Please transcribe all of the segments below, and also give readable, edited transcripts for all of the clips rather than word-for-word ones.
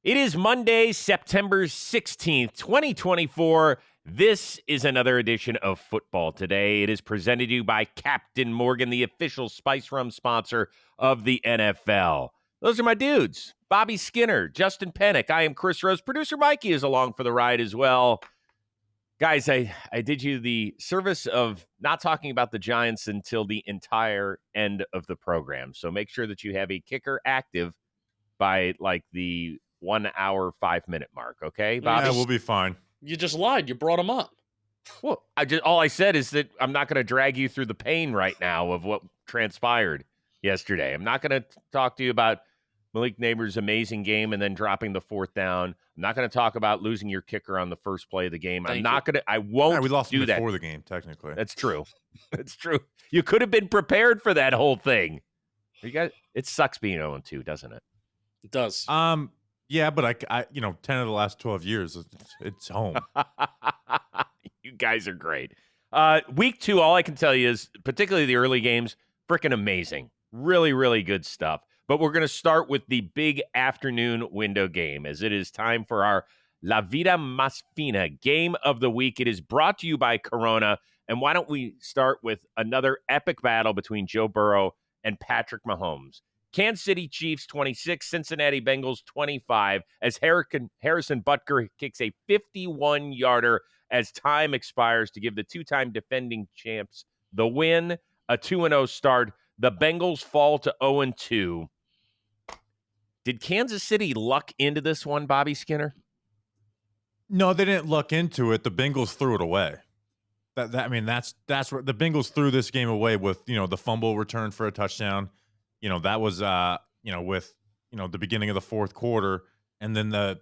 It is Monday, September 16th, 2024. This is another edition of Football Today. It is presented to you by Captain Morgan, the official spice rum sponsor of the NFL. Those are my dudes, Bobby Skinner, Justin Penik. I am Chris Rose. Producer Mikey is along for the ride as well. Guys, I did you the service of not talking about the Giants until the entire end of the program. So make sure that you have a kicker active by like the 1 hour, 5 minute mark. Okay, Bobby? Yeah, we'll be fine. You just lied. You brought him up. Well, all I said is that I'm not going to drag you through the pain right now of what transpired yesterday. I'm not going to talk to you about Malik Neighbors' amazing game and then dropping the fourth down. I'm not going to talk about losing your kicker on the first play of the game. I won't we lost do that. before the game, technically. That's true. That's true. You could have been prepared for that whole thing. You guys, it sucks being 0-2, doesn't it? It does. Yeah, but I 10 of the last 12 years, it's home. You guys are great. Week 2, all I can tell you is, particularly the early games, freaking amazing. Really, really good stuff. But we're going to start with the big afternoon window game, as it is time for our La Vida Más Fina game of the week. It is brought to you by Corona. And why don't we start with another epic battle between Joe Burrow and Patrick Mahomes. Kansas City Chiefs 26, Cincinnati Bengals 25, as Harrison Butker kicks a 51-yarder as time expires to give the two-time defending champs the win, a 2-0 start. The Bengals fall to 0-2. Did Kansas City luck into this one, Bobby Skinner? No, they didn't luck into it. The Bengals threw it away. That's where the Bengals threw this game away with, the fumble return for a touchdown. That was, with, the beginning of the fourth quarter, and then the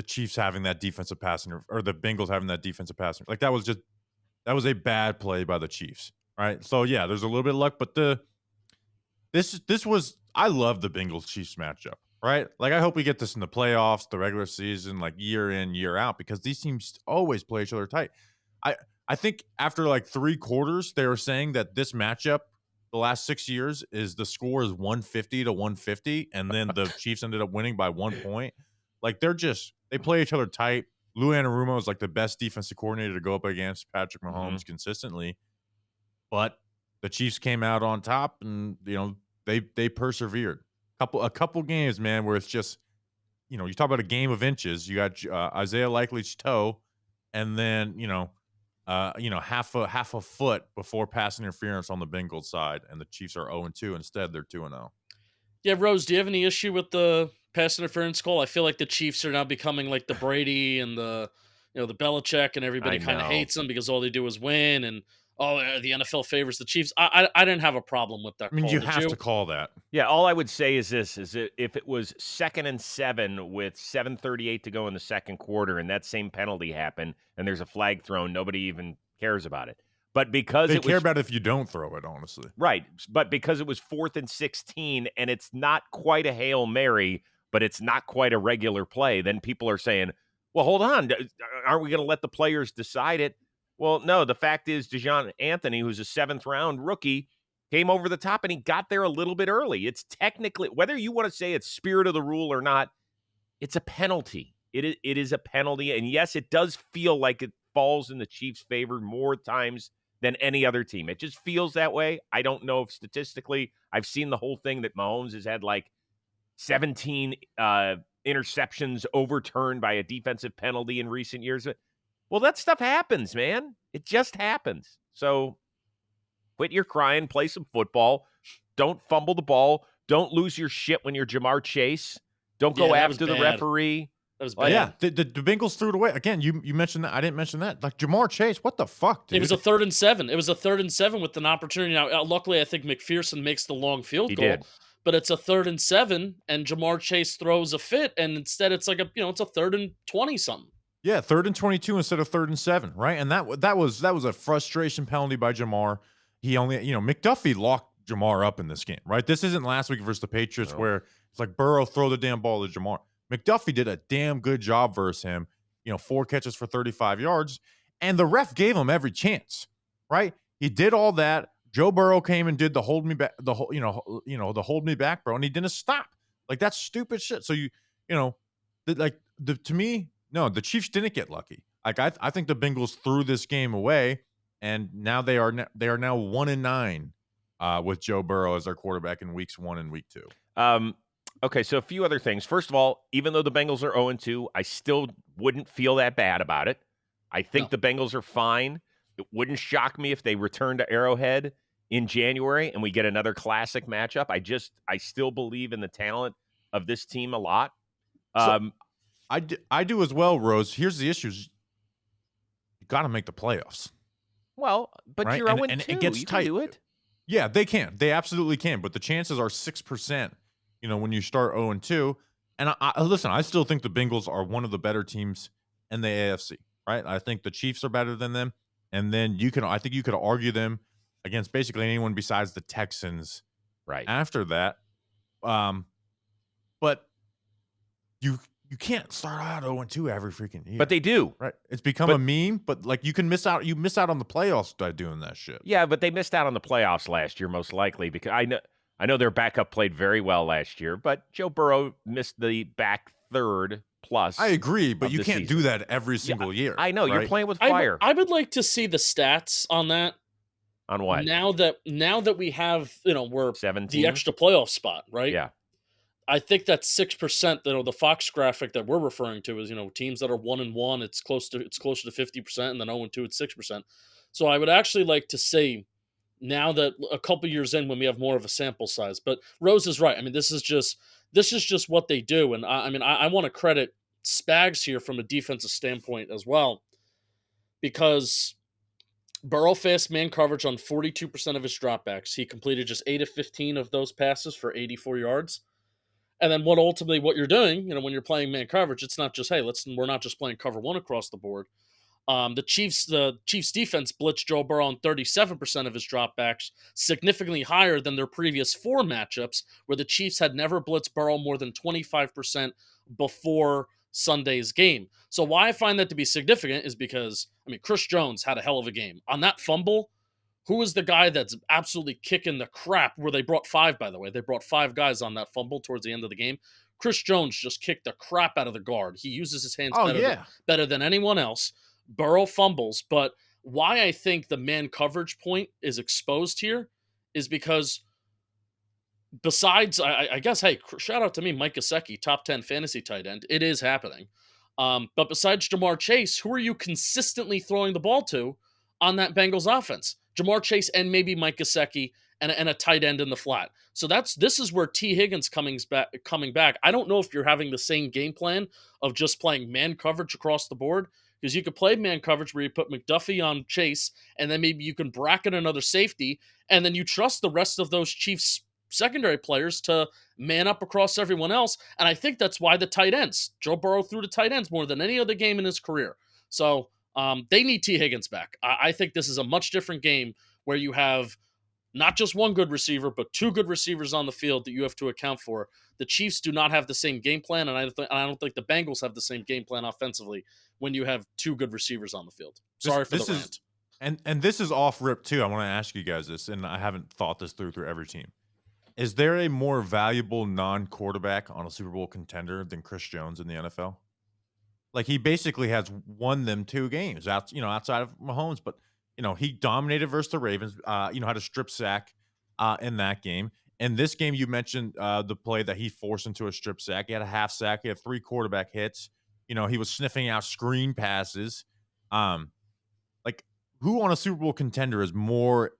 Chiefs having that defensive passing, or the Bengals having that defensive passing. Like, that was a bad play by the Chiefs, right? So, yeah, there's a little bit of luck, but I love the Bengals-Chiefs matchup, right? Like, I hope we get this in the playoffs, the regular season, like year in, year out, because these teams always play each other tight. I think after like 3 quarters, they were saying that this matchup the last 6 years is the score is 150 to 150, and then the Chiefs ended up winning by 1 point. Like, they play each other tight. Lou Anarumo is like the best defensive coordinator to go up against Patrick Mahomes consistently, but the Chiefs came out on top, and they persevered. A couple games, man, where it's just you talk about a game of inches. You got Isaiah Likely's toe, and then half a foot before pass interference on the Bengals side, and the Chiefs are 0-2. Instead, they're 2-0. Yeah, Rose, do you have any issue with the pass interference call? I feel like the Chiefs are now becoming like the Brady and the Belichick, and everybody kind of hates them because all they do is win, and the NFL favors the Chiefs. I didn't have a problem with that call. You have to call that. Yeah, all I would say is this, is that if it was 2nd and 7 with 7:38 to go in the second quarter and that same penalty happened and there's a flag thrown, nobody even cares about it. But because they care about it if you don't throw it, honestly. Right, but because it was 4th and 16 and it's not quite a Hail Mary, but it's not quite a regular play, then people are saying, well, hold on, aren't we going to let the players decide it? Well, no, the fact is DeJohn Anthony, who's a 7th-round rookie, came over the top, and he got there a little bit early. It's technically, whether you want to say it's spirit of the rule or not, it's a penalty. It is a penalty, and yes, it does feel like it falls in the Chiefs' favor more times than any other team. It just feels that way. I don't know if statistically, I've seen the whole thing that Mahomes has had like 17 interceptions overturned by a defensive penalty in recent years. Well, that stuff happens, man. It just happens. So quit your crying, play some football. Don't fumble the ball. Don't lose your shit when you're Jamar Chase. Don't go after the referee. That was bad. Yeah, the Bengals threw it away. Again, you mentioned that. I didn't mention that. Like, Jamar Chase, what the fuck, dude? It was a 3rd and 7. It was a 3rd and 7 with an opportunity. Now, luckily, I think McPherson makes the long field goal. Did. But it's a 3rd and 7, and Jamar Chase throws a fit, and instead it's like it's a 3rd and 20-something. Yeah, 3rd and 22 instead of 3rd and 7, right? And that was a frustration penalty by Jamar. He only, McDuffie locked Jamar up in this game, right? This isn't last week versus the Patriots where it's like Burrow, throw the damn ball to Jamar. McDuffie did a damn good job versus him. 4 catches for 35 yards, and the ref gave him every chance, right? He did all that. Joe Burrow came and did the hold me back, the hold me back, bro, and he didn't stop. Like, that's stupid shit. So To me, no, the Chiefs didn't get lucky. Like I think the Bengals threw this game away, and now they are now 1-9 with Joe Burrow as their quarterback in weeks 1 and week 2. Okay, so a few other things. First of all, even though the Bengals are 0-2, I still wouldn't feel that bad about it. I think the Bengals are fine. It wouldn't shock me if they return to Arrowhead in January and we get another classic matchup. I still believe in the talent of this team a lot. I do as well, Rose. Here's the issues. You got to make the playoffs. Well, but right? you're 0-2. And it gets you tight. Can do it. Yeah, they can. They absolutely can. But the chances are 6%, when you start 0-2. And I listen, I still think the Bengals are one of the better teams in the AFC, right? I think the Chiefs are better than them. And then I think you could argue them against basically anyone besides the Texans right after that. But you can't start out 0-2 every freaking year. But they do. Right. It's become a meme, but like you miss out on the playoffs by doing that shit. Yeah, but they missed out on the playoffs last year, most likely, because I know their backup played very well last year, but Joe Burrow missed the back third plus. I agree, but you can't do that every single year. I know. Right? You're playing with fire. I would like to see the stats on that. On what? Now that we have, we're 17? The extra playoff spot, right? Yeah. I think that 6%, the Fox graphic that we're referring to is, teams that are 1-1, it's closer to 50%, and then 0-2, it's 6%. So I would actually like to see now that a couple years in when we have more of a sample size. But Rose is right. I mean, this is just what they do, and I want to credit Spags here from a defensive standpoint as well, because Burrow faced man coverage on 42% of his dropbacks. He completed just 8 of 15 of those passes for 84 yards. And then what you're doing, when you're playing man coverage, it's not just, hey, we're not just playing cover one across the board. The Chiefs defense blitzed Joe Burrow on 37% of his dropbacks, significantly higher than their previous 4 matchups, where the Chiefs had never blitzed Burrow more than 25% before Sunday's game. So why I find that to be significant is because, Chris Jones had a hell of a game. On that fumble, who is the guy that's absolutely kicking the crap, where they brought 5, by the way. They brought 5 guys on that fumble towards the end of the game. Chris Jones just kicked the crap out of the guard. He uses his hands better than anyone else. Burrow fumbles. But why I think the man coverage point is exposed here is because besides, I guess, hey, shout out to me, Mike Gesicki, top 10 fantasy tight end. It is happening. But besides Jamar Chase, who are you consistently throwing the ball to on that Bengals offense? Jamar Chase and maybe Mike Gesicki and a tight end in the flat. So this is where T. Higgins coming back. I don't know if you're having the same game plan of just playing man coverage across the board, because you could play man coverage where you put McDuffie on Chase, and then maybe you can bracket another safety, and then you trust the rest of those Chiefs secondary players to man up across everyone else. And I think that's why the tight ends, Joe Burrow threw to tight ends more than any other game in his career. So they need T. Higgins back. I think this is a much different game where you have not just one good receiver, but 2 good receivers on the field that you have to account for. The Chiefs do not have the same game plan, and I don't think the Bengals have the same game plan offensively when you have 2 good receivers on the field. Sorry for the rant. And this is off rip too. I want to ask you guys this, and I haven't thought this through every team. Is there a more valuable non-quarterback on a Super Bowl contender than Chris Jones in the NFL? Like, he basically has won them 2 games outside of Mahomes, but he dominated versus the Ravens, had a strip sack in that game. In this game, you mentioned the play that he forced into a strip sack. He had a half sack. He had 3 quarterback hits. He was sniffing out screen passes. Like, who on a Super Bowl contender is more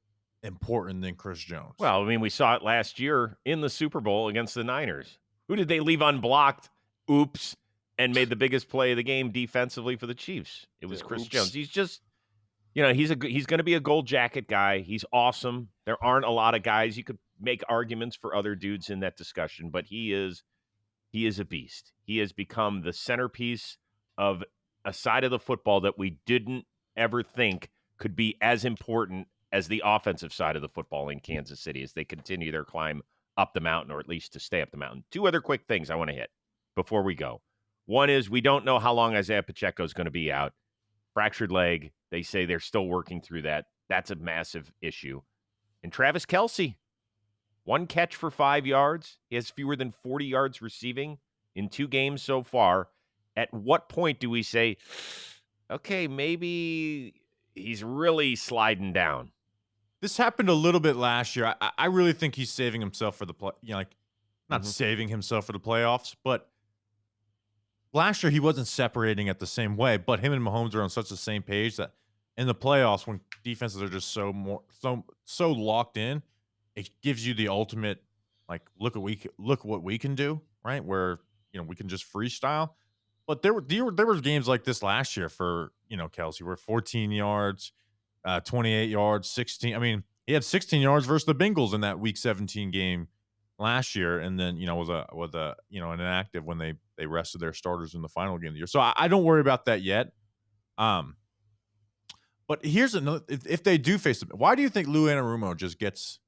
important than Chris Jones? Well, we saw it last year in the Super Bowl against the Niners. Who did they leave unblocked? Oops. And made the biggest play of the game defensively for the Chiefs. It was Chris Jones. He's just, he's going to be a gold jacket guy. He's awesome. There aren't a lot of guys. You could make arguments for other dudes in that discussion, but he is a beast. He has become the centerpiece of a side of the football that we didn't ever think could be as important as the offensive side of the football in Kansas City as they continue their climb up the mountain, or at least to stay up the mountain. 2 other quick things I want to hit before we go. One is we don't know how long Isaiah Pacheco is going to be out. Fractured leg. They say they're still working through that. That's a massive issue. And Travis Kelce, 1 catch for 5 yards. He has fewer than 40 yards receiving in 2 games so far. At what point do we say, okay, maybe he's really sliding down? This happened a little bit last year. I really think he's saving himself for the play. Like not Mhm. saving himself for the playoffs, but last year he wasn't separating it the same way. But him and Mahomes are on such the same page that in the playoffs, when defenses are just so locked in, it gives you the ultimate look what we can do, right? Where we can just freestyle. But there were games like this last year for Kelsey, where 14 yards, 28 yards, 16. I mean, he had 16 yards versus the Bengals in that Week 17 game last year, and then was a an inactive when they rested their starters in the final game of the year. So I don't worry about that yet. But here's another: if they do face them, why do you think Lou Anarumo just gets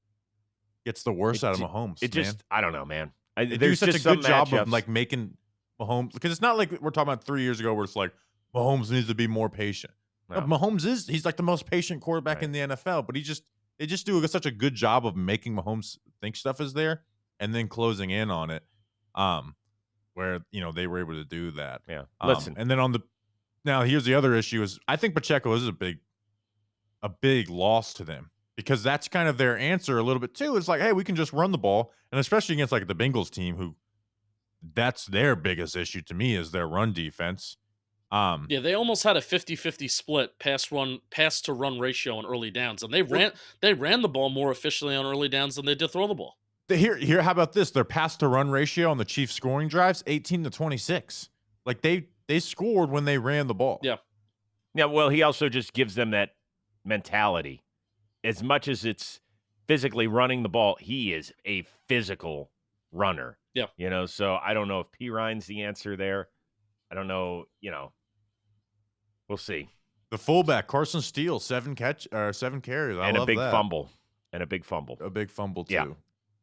the worst out of Mahomes? I don't know, man. They There's do such just a good some job matchups. of making Mahomes, because it's not like we're talking about 3 years ago where it's like Mahomes needs to be more patient. No, Mahomes he's like the most patient quarterback in the NFL, but they just do such a good job of making Mahomes think stuff is there and then closing in on it. Where they were able to do that. Yeah. Listen, and then now here's the other issue is I think Pacheco is a big loss to them, because that's kind of their answer a little bit too. It's like, hey, we can just run the ball, and especially against like the Bengals team, who that's their biggest issue to me is their run defense. Yeah, they almost had a 50-50 split pass to run ratio on early downs, and they ran the ball more efficiently on early downs than they did throw the ball. Here, how about this? Their pass to run ratio on the Chiefs scoring drives 18-26. Like they scored when they ran the ball. Yeah. Yeah, well, he also just gives them that mentality. As much as it's physically running the ball, he is a physical runner. Yeah. So I don't know if P. Ryan's the answer there. I don't know, we'll see. The fullback, Carson Steele, 7 carries. And a big fumble. A big fumble too. Yeah.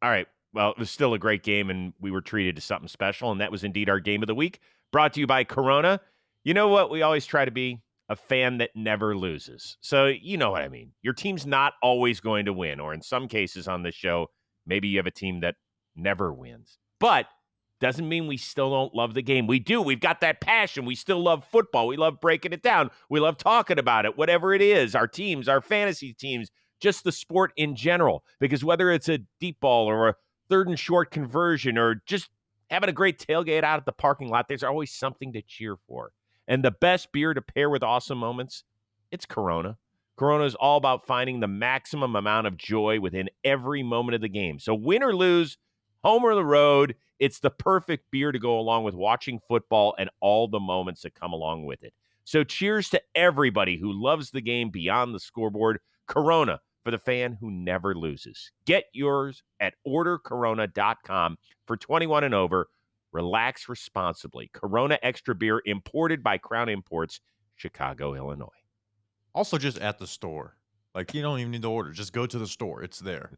All right. Well, it was still a great game, and we were treated to something special, and that was indeed our game of the week, brought to you by Corona. You know what? We always try to be a fan that never loses. So you know what I mean. Your team's not always going to win, or in some cases on this show, maybe you have a team that never wins. But doesn't mean we still don't love the game. We do. We've got that passion. We still love football. We love breaking it down. We love talking about it, whatever it is, our teams, our fantasy teams, just the sport in general. Because whether it's a deep ball or a third and short conversion or just having a great tailgate out at the parking lot, there's always something to cheer for. And the best beer to pair with awesome moments, it's Corona. Corona is all about finding the maximum amount of joy within every moment of the game. So win or lose, home or the road, it's the perfect beer to go along with watching football and all the moments that come along with it. So cheers to everybody who loves the game beyond the scoreboard. Corona, for the fan who never loses. Get yours at ordercorona.com for 21 and over. Relax responsibly. Corona Extra Beer, imported by Crown Imports, Chicago, Illinois. Also, just at the store. Like, you don't even need to order. Just go to the store. It's there.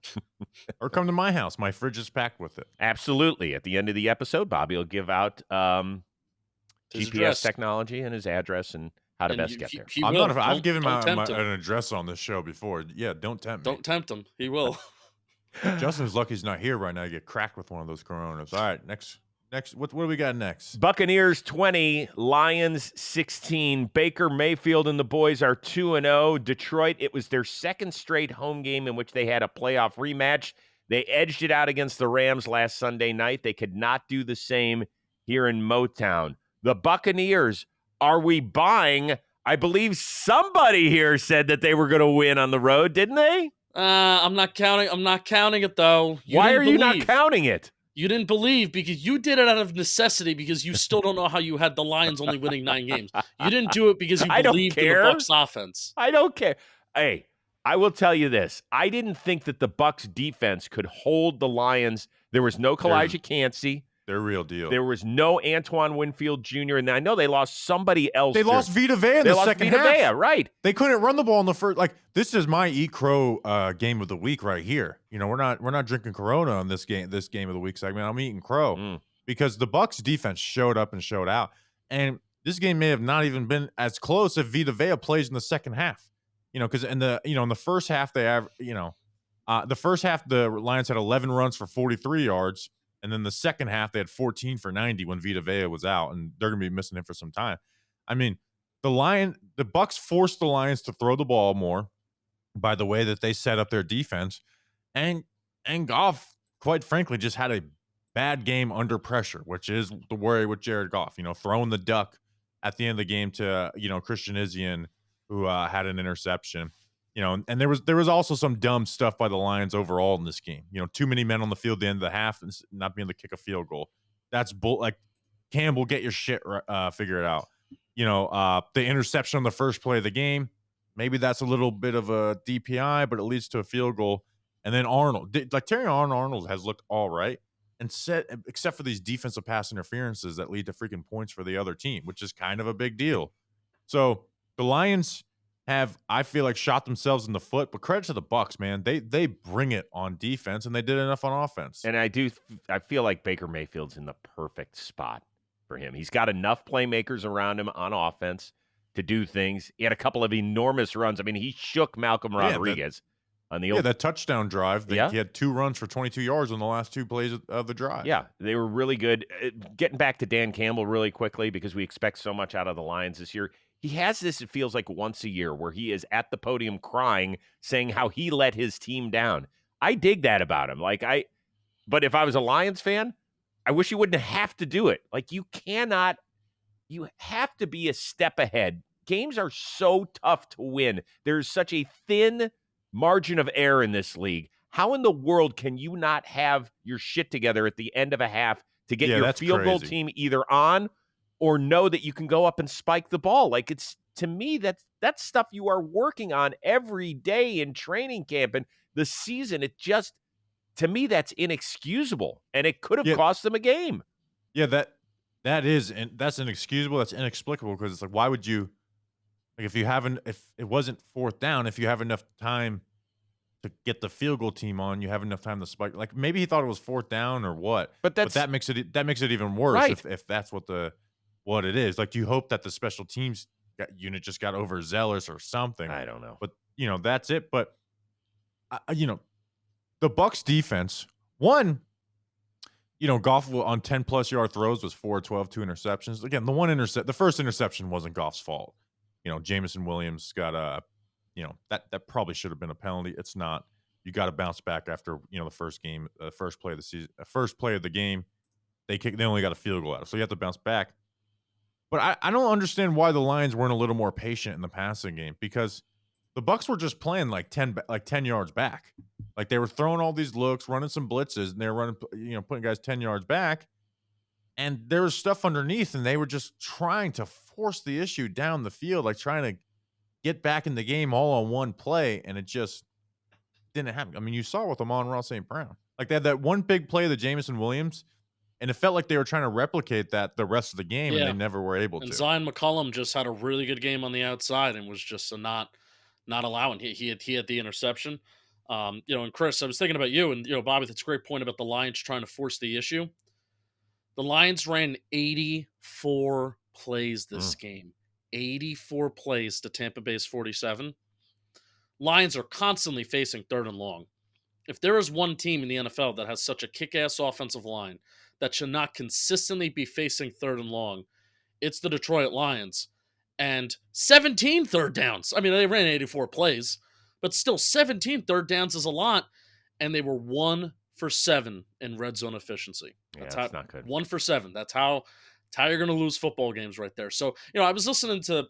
Or come to my house. My fridge is packed with it. Absolutely. At the end of the episode, Bobby will give out His GPS address. technology and his address and how to best get there. I've given an an address on this show before. Yeah, don't tempt me. Don't tempt him. He will. Justin's lucky he's not here right now to get cracked with one of those Coronas. All right, next. What do we got next? Buccaneers 20, Lions 16. Baker Mayfield and the boys are 2-0. Detroit, it was their second straight home game in which they had a playoff rematch. They edged it out against the Rams last Sunday night. They could not do the same here in Motown. The Buccaneers, are we buying? I believe somebody here said that they were going to win on the road, didn't they? I'm not counting it though. Why are you not counting it? You didn't believe because you did it out of necessity, because you still don't know how you had the Lions only winning 9 games. You didn't do it because you believed in the Bucs offense. I don't care. Hey, I will tell you this. I didn't think that the Bucs defense could hold the Lions. There was no Kalijah Cansey. They're real deal. There was no Antoine Winfield Jr. And I know they lost somebody else. They lost Vida Vea in the second half. Vea, right. They couldn't run the ball in the first. Like, this is my Eat Crow game of the week right here. We're not drinking Corona on this game of the week segment. I'm eating Crow because the Bucs defense showed up and showed out. And this game may have not even been as close if Vida Vea plays in the second half. Because in the first half the first half the Lions had 11 runs for 43 yards. And then the second half, they had 14 for 90 when Vida was out, and they're going to be missing him for some time. I mean, the Bucs forced the Lions to throw the ball more by the way that they set up their defense. And Goff, quite frankly, just had a bad game under pressure, which is the worry with Jared Goff. Throwing the duck at the end of the game to Christian Izien, who had an interception. And there was also some dumb stuff by the Lions overall in this game. Too many men on the field at the end of the half and not being able to kick a field goal. That's like, Campbell, get your shit figured out. The interception on the first play of the game, maybe that's a little bit of a DPI, but it leads to a field goal. And then Arnold, like Terry Arnold has looked all right, except for these defensive pass interferences that lead to freaking points for the other team, which is kind of a big deal. So the Lions have, I feel like, shot themselves in the foot, but credit to the Bucs, man. They bring it on defense, and they did enough on offense. And I feel like Baker Mayfield's in the perfect spot for him. He's got enough playmakers around him on offense to do things. He had a couple of enormous runs. I mean, he shook Malcolm Rodriguez on the that touchdown drive. Yeah. He had 2 runs for 22 yards on the last 2 plays of the drive. Yeah, they were really good. Getting back to Dan Campbell really quickly, because we expect so much out of the Lions this year. He has this, it feels like, once a year where he is at the podium crying, saying how he let his team down. I dig that about him. But if I was a Lions fan, I wish you wouldn't have to do it. Like, you have to be a step ahead. Games are so tough to win. There's such a thin margin of error in this league. How in the world can you not have your shit together at the end of a half to get your field goal team either on or know that you can go up and spike the ball? Like, it's, to me, that's stuff you are working on every day in training camp and the season. It just, to me, that's inexcusable, and it could have cost them a game. Yeah, that's inexcusable. That's inexplicable, because it's like, why would you, like, if it wasn't fourth down, if you have enough time to get the field goal team on, you have enough time to spike. Like, maybe he thought it was fourth down or what, but that makes it even worse, right, if that's what it is. Like, do you hope that the special teams unit just got overzealous or something? I don't know. But that's it. But the Bucs defense, Goff on 10+ yard throws was 4-12, 2 interceptions. Again, the first interception wasn't Goff's fault. Jameson Williams got that probably should have been a penalty. It's not. You got to bounce back after the first game, first play of the season, first play of the game. They only got a field goal out of, so you have to bounce back. But I don't understand why the Lions weren't a little more patient in the passing game, because the Bucs were just playing like 10 yards back. Like, they were throwing all these looks, running some blitzes, and they were running, putting guys 10 yards back. And there was stuff underneath, and they were just trying to force the issue down the field, like trying to get back in the game all on one play, and it just didn't happen. I mean, you saw with Amon-Ra St. Brown. Like, they had that one big play of the Jameson Williams, and it felt like they were trying to replicate that the rest of the game, and they never were able to. And Zion McCollum just had a really good game on the outside and was just not allowing. He had the interception. And Chris, I was thinking about you, and Bobby, that's a great point about the Lions trying to force the issue. The Lions ran 84 plays this game. 84 plays to Tampa Bay's 47. Lions are constantly facing 3rd and long. If there is one team in the NFL that has such a kick-ass offensive line that should not consistently be facing 3rd and long, it's the Detroit Lions. And 17 third downs. I mean, they ran 84 plays, but still 17 third downs is a lot. And they were 1 for 7 in red zone efficiency. That's not good. 1 for 7. That's how you're going to lose football games right there. So, I was listening to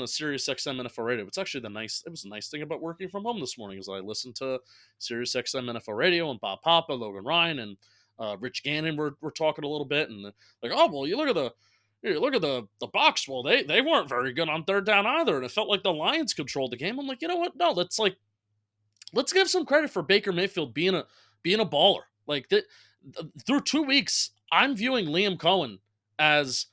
Sirius XM NFL Radio. It's actually it was a nice thing about working from home this morning, is I listened to Sirius XM NFL Radio, and Bob Papa, Logan Ryan, and Rich Gannon were talking a little bit, and like, oh, well, you look at the Bucs. Well, they weren't very good on 3rd down either, and it felt like the Lions controlled the game. I'm like, you know what? No, let's give some credit for Baker Mayfield being a baller. Like, through 2 weeks, I'm viewing Liam Cohen as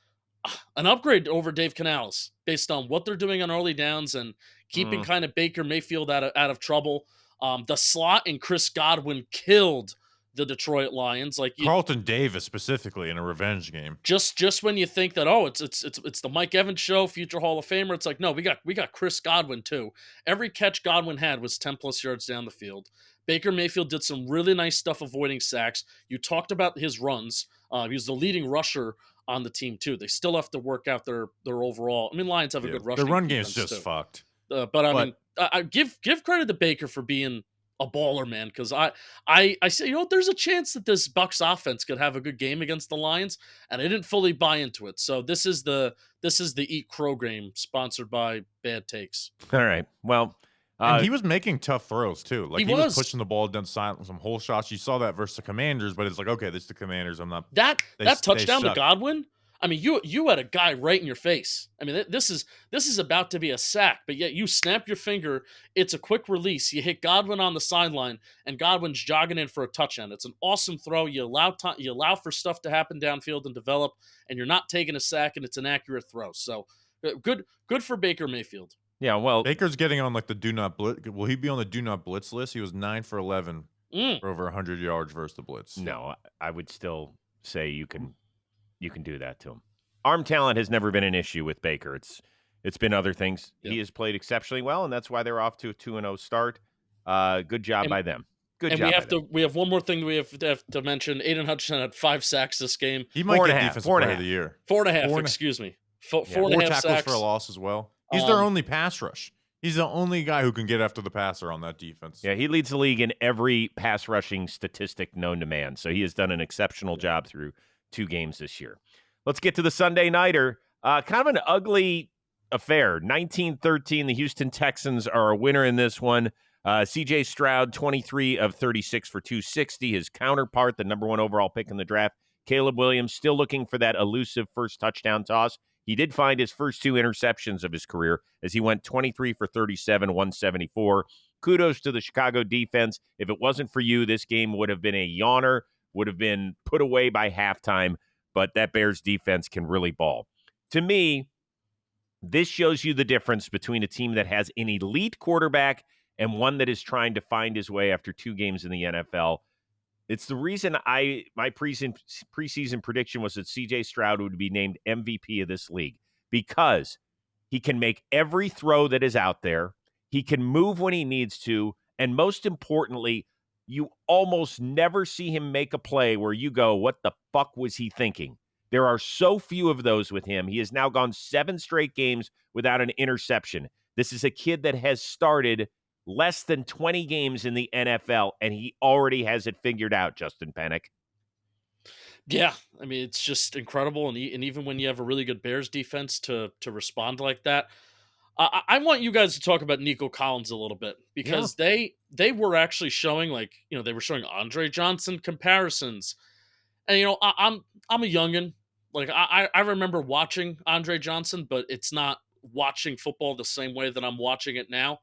an upgrade over Dave Canales based on what they're doing on early downs and keeping kind of Baker Mayfield out of trouble. The slot and Chris Godwin killed the Detroit Lions. Like, Carlton Davis specifically in a revenge game. Just when you think that, oh, it's the Mike Evans show, future Hall of Famer, it's like, no, we got Chris Godwin too. Every catch Godwin had was 10+ yards down the field. Baker Mayfield did some really nice stuff avoiding sacks. You talked about his runs. He was the leading rusher on the team too. They still have to work out their overall. I mean, Lions have a good rushing The run defense game's just too. fucked. But I mean, I give credit to Baker for being a baller, man. Because I say, there's a chance that this Bucs offense could have a good game against the Lions, and I didn't fully buy into it. So this is the Eat Crow game sponsored by Bad Takes. All right. Well, and he was making tough throws too. Like he was pushing the ball down silent, some hole shots. You saw that versus the Commanders, but it's like, okay, this is the Commanders. I'm not that touchdown to Godwin. I mean, you had a guy right in your face. I mean, this is about to be a sack, but yet you snap your finger. It's a quick release. You hit Godwin on the sideline, and Godwin's jogging in for a touchdown. It's an awesome throw. You allow for stuff to happen downfield and develop, and you're not taking a sack, and it's an accurate throw. So good for Baker Mayfield. Yeah, well, Baker's getting on like the do not blitz. Will he be on the do not blitz list? He was 9 for 11 for over 100 yards versus the blitz. No, I would still say you can do that to him. Arm talent has never been an issue with Baker. It's been other things. Yep. He has played exceptionally well, and that's why they're off to a 2-0 start. Good job by them. Good job. We have one more thing we have to mention. Aiden Hutchinson had 5 sacks this game. He might get defensive player of the year. 4.5. Excuse me. 4.5 tackles sacks for a loss as well. He's their only pass rush. He's the only guy who can get after the passer on that defense. Yeah, he leads the league in every pass rushing statistic known to man. So he has done an exceptional job through 2 games this year. Let's get to the Sunday Nighter. Kind of an ugly affair. 19-13, the Houston Texans are a winner in this one. C.J. Stroud, 23 of 36 for 260. His counterpart, the number 1 overall pick in the draft, Caleb Williams, still looking for that elusive first touchdown toss. He did find his first 2 interceptions of his career as he went 23 for 37, 174. Kudos to the Chicago defense. If it wasn't for you, this game would have been a yawner, would have been put away by halftime, but that Bears defense can really ball. To me, this shows you the difference between a team that has an elite quarterback and one that is trying to find his way after 2 games in the NFL. It's the reason my preseason prediction was that C.J. Stroud would be named MVP of this league, because he can make every throw that is out there. He can move when he needs to. And most importantly, you almost never see him make a play where you go, what the fuck was he thinking? There are so few of those with him. He has now gone 7 straight games without an interception. This is a kid that has started less than 20 games in the NFL, and he already has it figured out, Justin Penik. Yeah, I mean, it's just incredible, and even when you have a really good Bears defense to respond like that. I want you guys to talk about Nico Collins a little bit, because they were actually showing, like, they were showing Andre Johnson comparisons, and I'm a youngin'. Like I remember watching Andre Johnson, but it's not watching football the same way that I'm watching it now.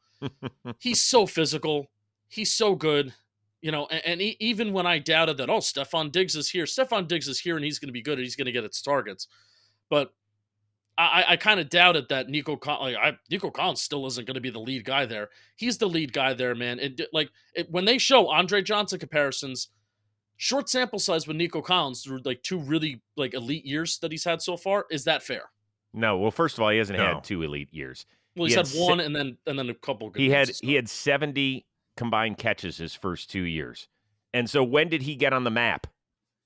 He's so physical. He's so good. Even when I doubted that, Stephon Diggs is here, and he's going to be good, and he's going to get its targets. But I kind of doubted that Nico Collins still isn't going to be the lead guy there. He's the lead guy there, man. When they show Andre Johnson comparisons, short sample size with Nico Collins through like 2 really like elite years that he's had so far. Is that fair? No. Well, first of all, he hasn't had 2 elite years. Well, he's had 1 and then a couple good ones. He had 70 combined catches his first 2 years. And so when did he get on the map?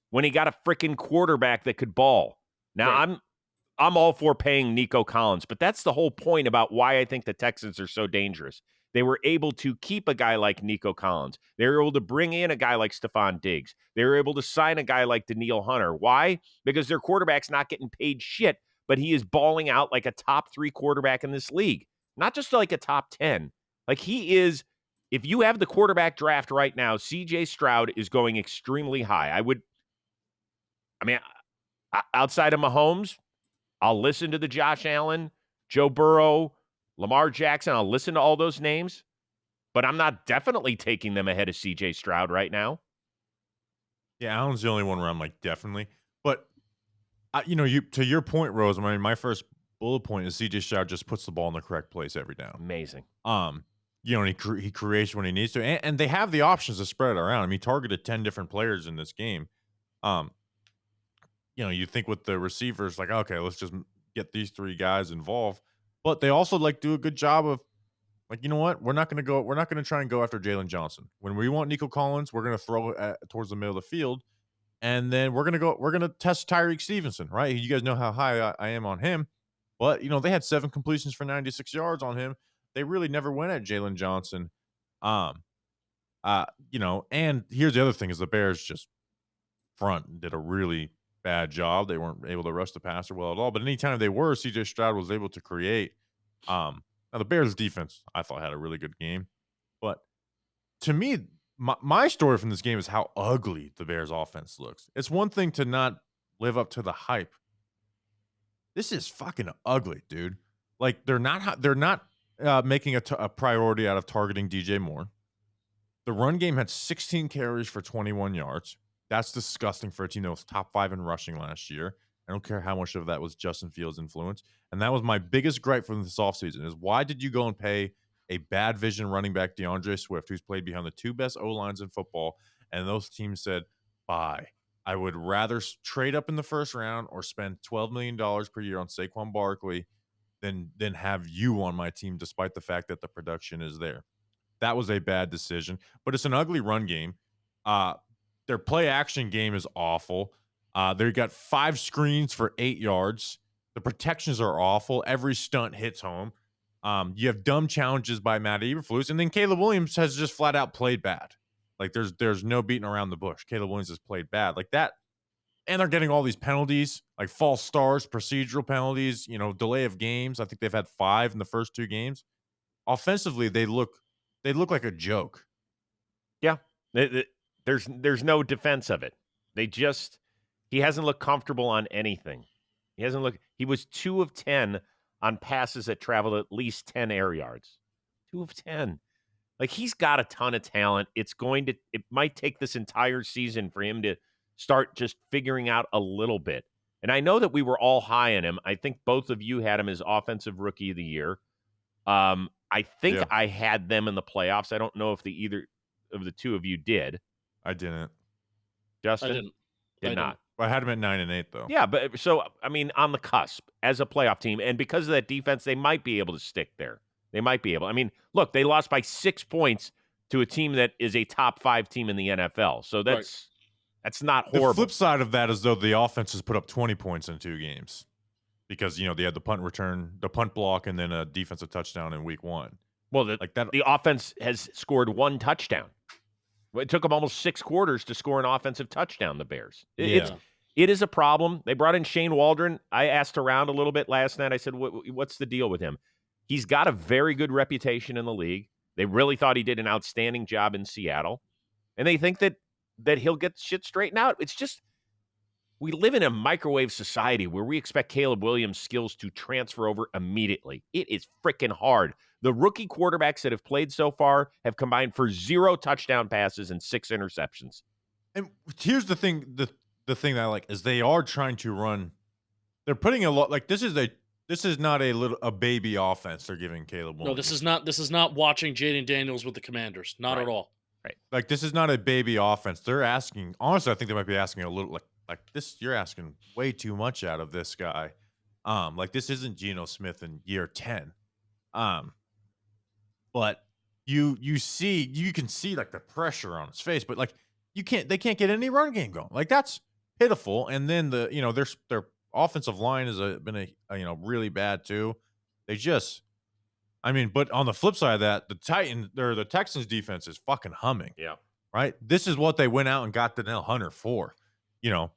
When he got a freaking quarterback that could ball. Now, right. I'm all for paying Nico Collins, but that's the whole point about why I think the Texans are so dangerous. They were able to keep a guy like Nico Collins. They were able to bring in a guy like Stephon Diggs. They were able to sign a guy like Danielle Hunter. Why? Because their quarterback's not getting paid shit, but he is balling out like a top 3 quarterback in this league. Not just like a top 10. Like he is, if you have the quarterback draft right now, C.J. Stroud is going extremely high. Outside of Mahomes, I'll listen to the Josh Allen, Joe Burrow, Lamar Jackson. I'll listen to all those names, but I'm not definitely taking them ahead of C.J. Stroud right now. Yeah, Allen's the only one where I'm like, definitely. But, to your point, Rose, my first bullet point is C.J. Stroud just puts the ball in the correct place every down. Amazing. And he creates when he needs to. And they have the options to spread it around. He targeted 10 different players in this game. You think with the receivers, like, okay, let's just get these 3 guys involved. But they also do a good job of Like, you know what? We're not going to try and go after Jalen Johnson. When we want Nico Collins, we're going to throw it towards the middle of the field. And then we're going to test Tyreek Stevenson, right? You guys know how high I am on him. But, they had 7 completions for 96 yards on him. They really never went at Jalen Johnson. And here's the other thing is the Bears just front did a really bad job. They weren't able to rush the passer well at all. But anytime they were, CJ Stroud was able to create. Now the Bears defense, I thought, had a really good game. But to me, my story from this game is how ugly the Bears offense looks. It's one thing to not live up to the hype. This is fucking ugly, dude. Like they're not making a priority out of targeting DJ Moore. The run game had 16 carries for 21 yards. That's disgusting for a team that was top 5 in rushing last year. I don't care how much of that was Justin Fields' influence. And that was my biggest gripe from this offseason is why did you go and pay a bad vision running back DeAndre Swift, who's played behind the 2 best O-lines in football, and those teams said, bye. I would rather trade up in the first round or spend $12 million per year on Saquon Barkley than have you on my team, despite the fact that the production is there. That was a bad decision, but it's an ugly run game. Their play action game is awful. They got 5 screens for 8 yards. The protections are awful. Every stunt hits home. You have dumb challenges by Matt Eberflus, and then Caleb Williams has just flat out played bad. Like there's no beating around the bush. Caleb Williams has played bad like that, and they're getting all these penalties, like false starts, procedural penalties, delay of games. I think they've had 5 in the first 2 games. Offensively, they look like a joke. Yeah, there's no defense of it. He hasn't looked comfortable on anything. He was 2 of 10 on passes that traveled at least 10 air yards. 2 of 10. Like he's got a ton of talent. It might take this entire season for him to start just figuring out a little bit. And I know that we were all high on him. I think both of you had him as offensive rookie of the year. I think I had them in the playoffs. I don't know if either of the two of you did. I didn't. Justin? I didn't. Did not. I had them at 9 and 8 though. Yeah, but so I mean, on the cusp as a playoff team, and because of that defense, they might be able to stick there. They might be able. I mean, look, they lost by 6 points to a team that is a top 5 team in the NFL. So that's not horrible. The flip side of that is though the offense has put up 20 points in 2 games because they had the punt return, the punt block, and then a defensive touchdown in week 1. Well, the offense has scored 1 touchdown. It took them almost 6 quarters to score an offensive touchdown, the Bears. It is a problem. They brought in Shane Waldron. I asked around a little bit last night. I said, what's the deal with him? He's got a very good reputation in the league. They really thought he did an outstanding job in Seattle. And they think that he'll get shit straightened out. It's just, we live in a microwave society where we expect Caleb Williams' skills to transfer over immediately. It is freaking hard. The rookie quarterbacks that have played so far have combined for 0 touchdown passes and 6 interceptions. And here's the thing, the thing that I like is they are trying to run. They're putting a lot like this is not a baby offense they're giving Caleb Williams. No, this is not watching Jaden Daniels with the Commanders. Not at all. Right. Like this is not a baby offense. They're asking, honestly, I think they might be asking a little like this, you're asking way too much out of this guy. Like this isn't Geno Smith in year 10. But you can see like the pressure on his face, but like they can't get any run game going. Like that's pitiful. And then their offensive line has been really bad too. But on the flip side of that, the Texans defense is fucking humming. Yeah. Right. This is what they went out and got Danielle Hunter for. You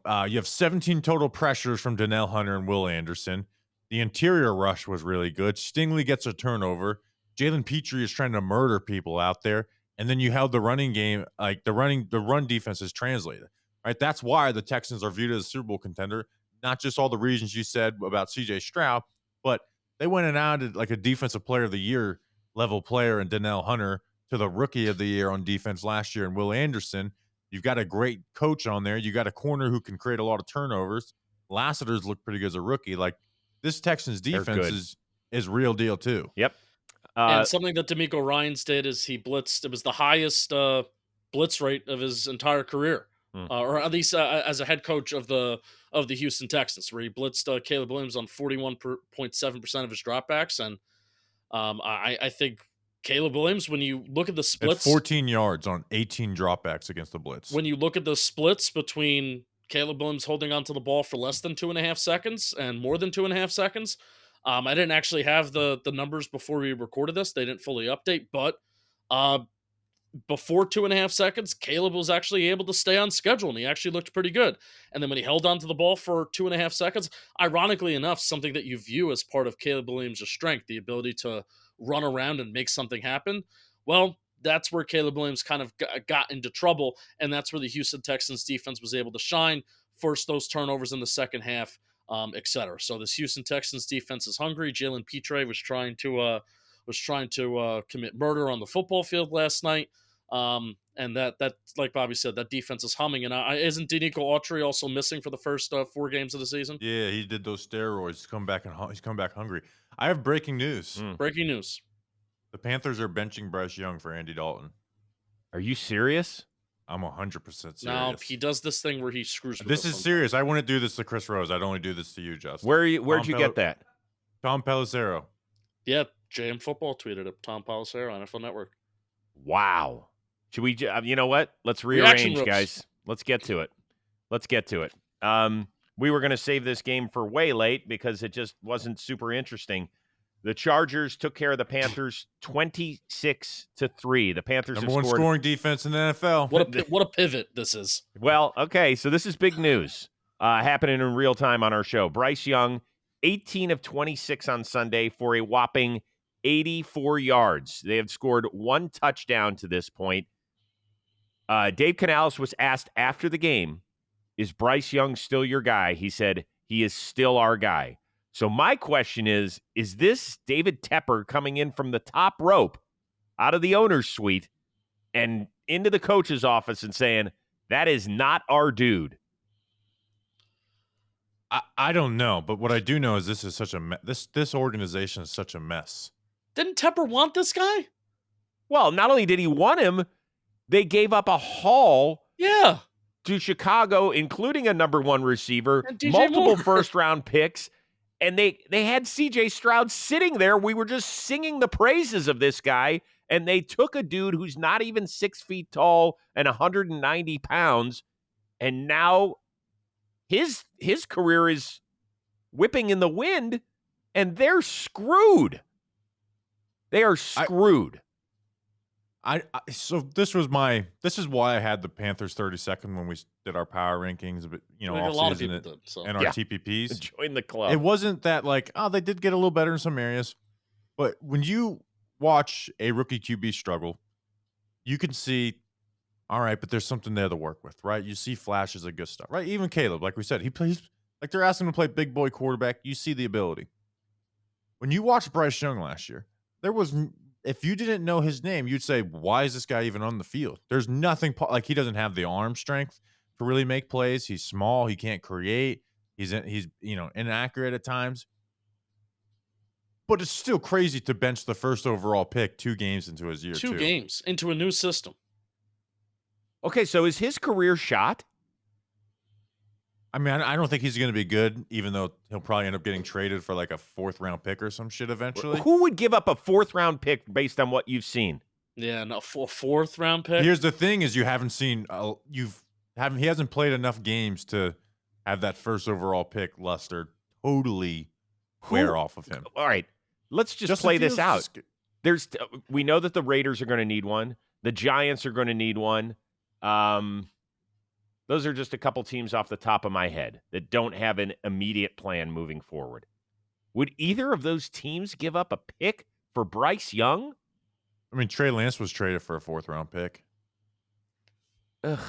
have 17 total pressures from Danielle Hunter and Will Anderson. The interior rush was really good. Stingley gets a turnover. Jalen Petrie is trying to murder people out there. And then you have the running game, like the run defense is translated. Right. That's why the Texans are viewed as a Super Bowl contender. Not just all the reasons you said about CJ Stroud, but they went and added like a defensive player of the year level player in Danielle Hunter to the rookie of the year on defense last year in Will Anderson. You've got a great coach on there. You got a corner who can create a lot of turnovers. Lassiter's looked pretty good as a rookie. Like this Texans defense is real deal too. Yep. And something that D'Amico Ryans did is he blitzed. It was the highest blitz rate of his entire career, or at least as a head coach of the Houston Texans, where he blitzed Caleb Williams on 41.7% of his dropbacks. And I think Caleb Williams, when you look at the At splits, 14 yards on 18 dropbacks against the blitz. when you look at the splits between Caleb Williams holding onto the ball for less than 2.5 seconds and more than 2.5 seconds, I didn't actually have the numbers before we recorded this. They didn't fully update, but uh, before 2.5 seconds, Caleb was actually able to stay on schedule, and he actually looked pretty good. And then when he held onto the ball for 2.5 seconds, ironically enough, something that you view as part of Caleb Williams' strength, the ability to run around and make something happen. Well, that's where Caleb Williams kind of got into trouble, and that's where the Houston Texans defense was able to shine, force those turnovers in the second half, etc. So this Houston Texans defense is hungry. Jalen Petre was trying to commit murder on the football field last night. And that like Bobby said, that defense is humming. And isn't Denico Autry also missing for the first 4 games of the season? Yeah, he did those steroids. He's come back hungry. I have breaking news. Breaking news. The Panthers are benching Bryce Young for Andy Dalton. Are you serious? I'm 100% serious. No, he does this thing where he screws with This us is serious. I wouldn't do this to Chris Rose. I'd only do this to you, Justin. Where'd you get that? Tom Pelissero. Yeah, JM Football tweeted it. Tom Pelissero, NFL Network. Wow. Should we? You know what? Let's rearrange, ropes. guys. Let's get to it. We were going to save this game for way late because it just wasn't super interesting. The Chargers took care of the Panthers 26-3. The Panthers Number have one scored scoring defense in the NFL. What a pivot this is. Well, okay, so this is big news happening in real time on our show. Bryce Young, 18 of 26 on Sunday for a whopping 84 yards. They have scored 1 touchdown to this point. Dave Canales was asked after the game, is Bryce Young still your guy? He said, he is still our guy. So my question is this David Tepper coming in from the top rope out of the owner's suite and into the coach's office and saying, that is not our dude? I don't know, but what I do know is this is such a this organization is such a mess. Didn't Tepper want this guy? Well, not only did he want him, they gave up a haul to Chicago, including a number 1 receiver, multiple first-round picks, and they had C.J. Stroud sitting there. We were just singing the praises of this guy, and they took a dude who's not even 6 feet tall and 190 pounds, and now his career is whipping in the wind, and they're screwed. They are screwed. So this is why I had the Panthers 32nd when we did our power rankings, but a lot of people did, and our TPPs. Join the club. It wasn't that like, oh, they did get a little better in some areas, but when you watch a rookie QB struggle, you can see, all right, but there's something there to work with, right? You see flashes of good stuff, right? Even Caleb, like we said, he plays like they're asking him to play big boy quarterback. You see the ability. When you watched Bryce Young last year, if you didn't know his name, you'd say, why is this guy even on the field? There's nothing like he doesn't have the arm strength to really make plays. He's small. He can't create. He's inaccurate at times. But it's still crazy to bench the first overall pick 2 games into his year. 2 games into a new system. Okay, so is his career shot? I mean, I don't think he's going to be good, even though he'll probably end up getting traded for like a 4th-round pick or some shit eventually. Who would give up a 4th-round pick based on what you've seen? Yeah, no, 4th-round pick. Here's the thing: is you haven't seen he hasn't played enough games to have that first overall pick luster totally wear off of him. All right, let's just play this out. We know that the Raiders are going to need one. The Giants are going to need one. Those are just a couple teams off the top of my head that don't have an immediate plan moving forward. Would either of those teams give up a pick for Bryce Young? I mean, Trey Lance was traded for a 4th-round pick. Ugh.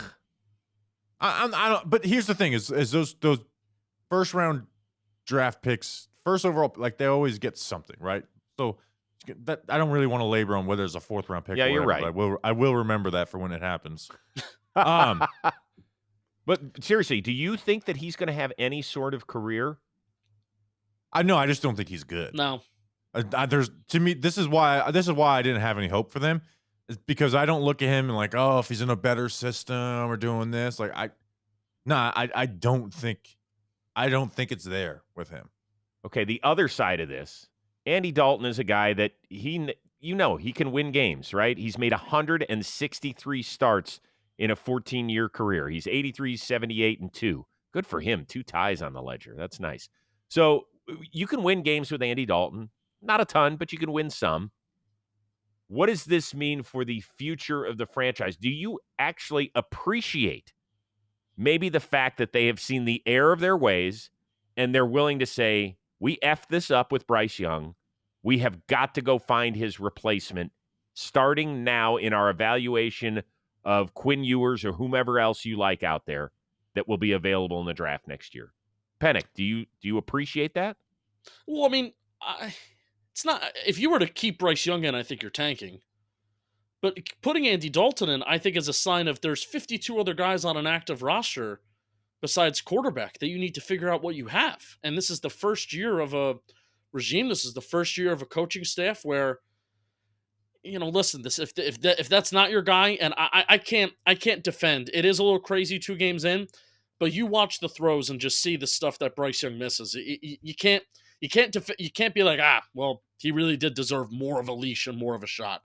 I don't. But here's the thing: is those first-round draft picks, first overall, like they always get something, right? So that I don't really want to labor on whether it's a 4th-round pick. Yeah, or you're whatever, right. But I will remember that for when it happens. But seriously, do you think that he's going to have any sort of career? I just don't think he's good. No. This is why I didn't have any hope for them. It's because I don't look at him and like, oh, if he's in a better system or doing this, like I don't think it's there with him. Okay, the other side of this Andy Dalton is a guy that he can win games, right? He's made 163 starts in a 14-year career. He's 83, 78, and 2. Good for him. 2 ties on the ledger. That's nice. So you can win games with Andy Dalton. Not a ton, but you can win some. What does this mean for the future of the franchise? Do you actually appreciate maybe the fact that they have seen the error of their ways and they're willing to say, we effed this up with Bryce Young. We have got to go find his replacement starting now in our evaluation of Quinn Ewers or whomever else you like out there that will be available in the draft next year. Penik, do you appreciate that? Well, I mean, it's not. If you were to keep Bryce Young in, I think you're tanking. But putting Andy Dalton in, I think, is a sign of there's 52 other guys on an active roster besides quarterback that you need to figure out what you have. And this is the first year of a regime. This is the first year of a coaching staff where, listen, this if that's not your guy, and I can't defend. It is a little crazy 2 games in, but you watch the throws and just see the stuff that Bryce Young misses. You can't be like, well, he really did deserve more of a leash and more of a shot.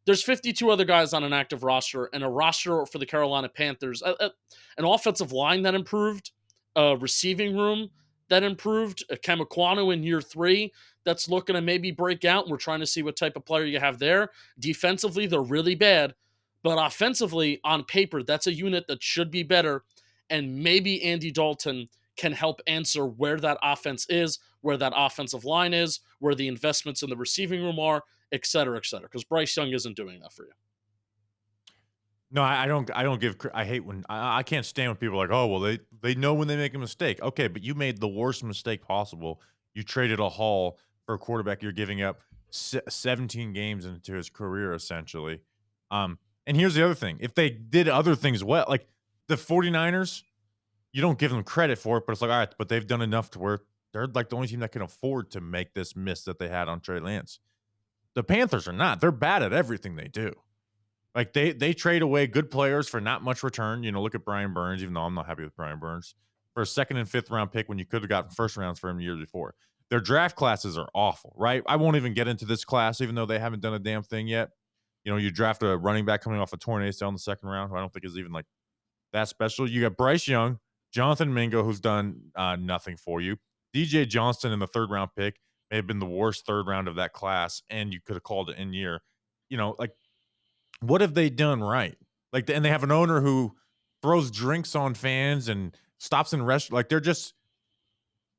There's 52 other guys on an active roster, and a roster for the Carolina Panthers, an offensive line that improved, a receiving room that improved, a Kamaquanu in year 3 that's looking to maybe break out. We're trying to see what type of player you have there. Defensively, they're really bad, but offensively, on paper, that's a unit that should be better, and maybe Andy Dalton can help answer where that offense is, where that offensive line is, where the investments in the receiving room are, et cetera, because Bryce Young isn't doing that for you. No, I don't give. I hate when I can't stand when people are like, oh, well, they know when they make a mistake. Okay, but you made the worst mistake possible. You traded a haul for a quarterback. You're giving up 17 games into his career, essentially. And here's the other thing. If they did other things well, like the 49ers, you don't give them credit for it, but it's like, all right, but they've done enough to where they're like the only team that can afford to make this miss that they had on Trey Lance. The Panthers are not. They're bad at everything they do. Like they trade away good players for not much return. Look at Brian Burns, even though I'm not happy with Brian Burns, for a 2nd and 5th round pick when you could have gotten first rounds for him the year before. Their draft classes are awful, right? I won't even get into this class, even though they haven't done a damn thing yet. You draft a running back coming off a torn ACL in the 2nd round, who I don't think is even like that special. You got Bryce Young, Jonathan Mingo, who's done nothing for you. DJ Johnston in the 3rd round pick may have been the worst 3rd round of that class, and you could have called it in year. What have they done right? And they have an owner who throws drinks on fans and stops in restaurants. Like, they're just,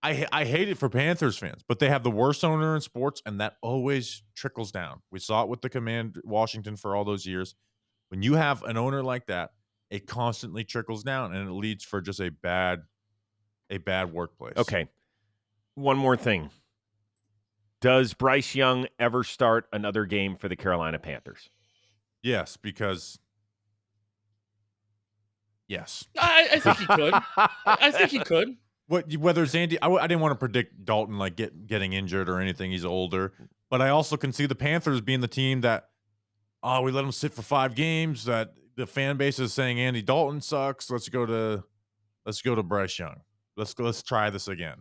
I hate it for Panthers fans, but they have the worst owner in sports, and that always trickles down. We saw it with the Command Washington for all those years. When you have an owner like that, it constantly trickles down, and it leads for just a bad workplace. Okay. One more thing. Does Bryce Young ever start another game for the Carolina Panthers? Yes, because yes. I think he could. I think he could. Whether it's Andy, I didn't want to predict Dalton like getting injured or anything. He's older, but I also can see the Panthers being the team that, we let him sit for 5 games. That the fan base is saying Andy Dalton sucks. Let's go to Bryce Young. Let's try this again.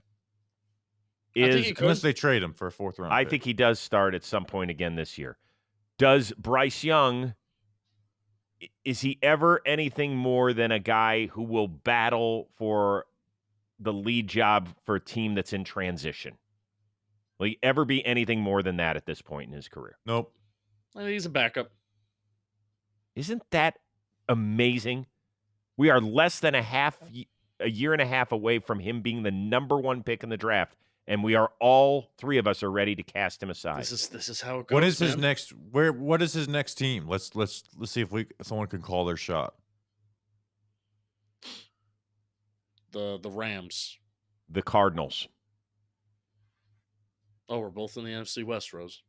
Unless they trade him for a 4th round. I think he does start at some point again this year. Does Bryce Young, is he ever anything more than a guy who will battle for the lead job for a team that's in transition? Will he ever be anything more than that at this point in his career? Nope. I think he's a backup. Isn't that amazing? We are less than a year and a half away from him being the number 1 pick in the draft. And we are all 3 of us are ready to cast him aside. This is how it goes. What is his next? What is his next team? Let's see if someone can call their shot. The Rams. The Cardinals. Oh, we're both in the NFC West, Rose.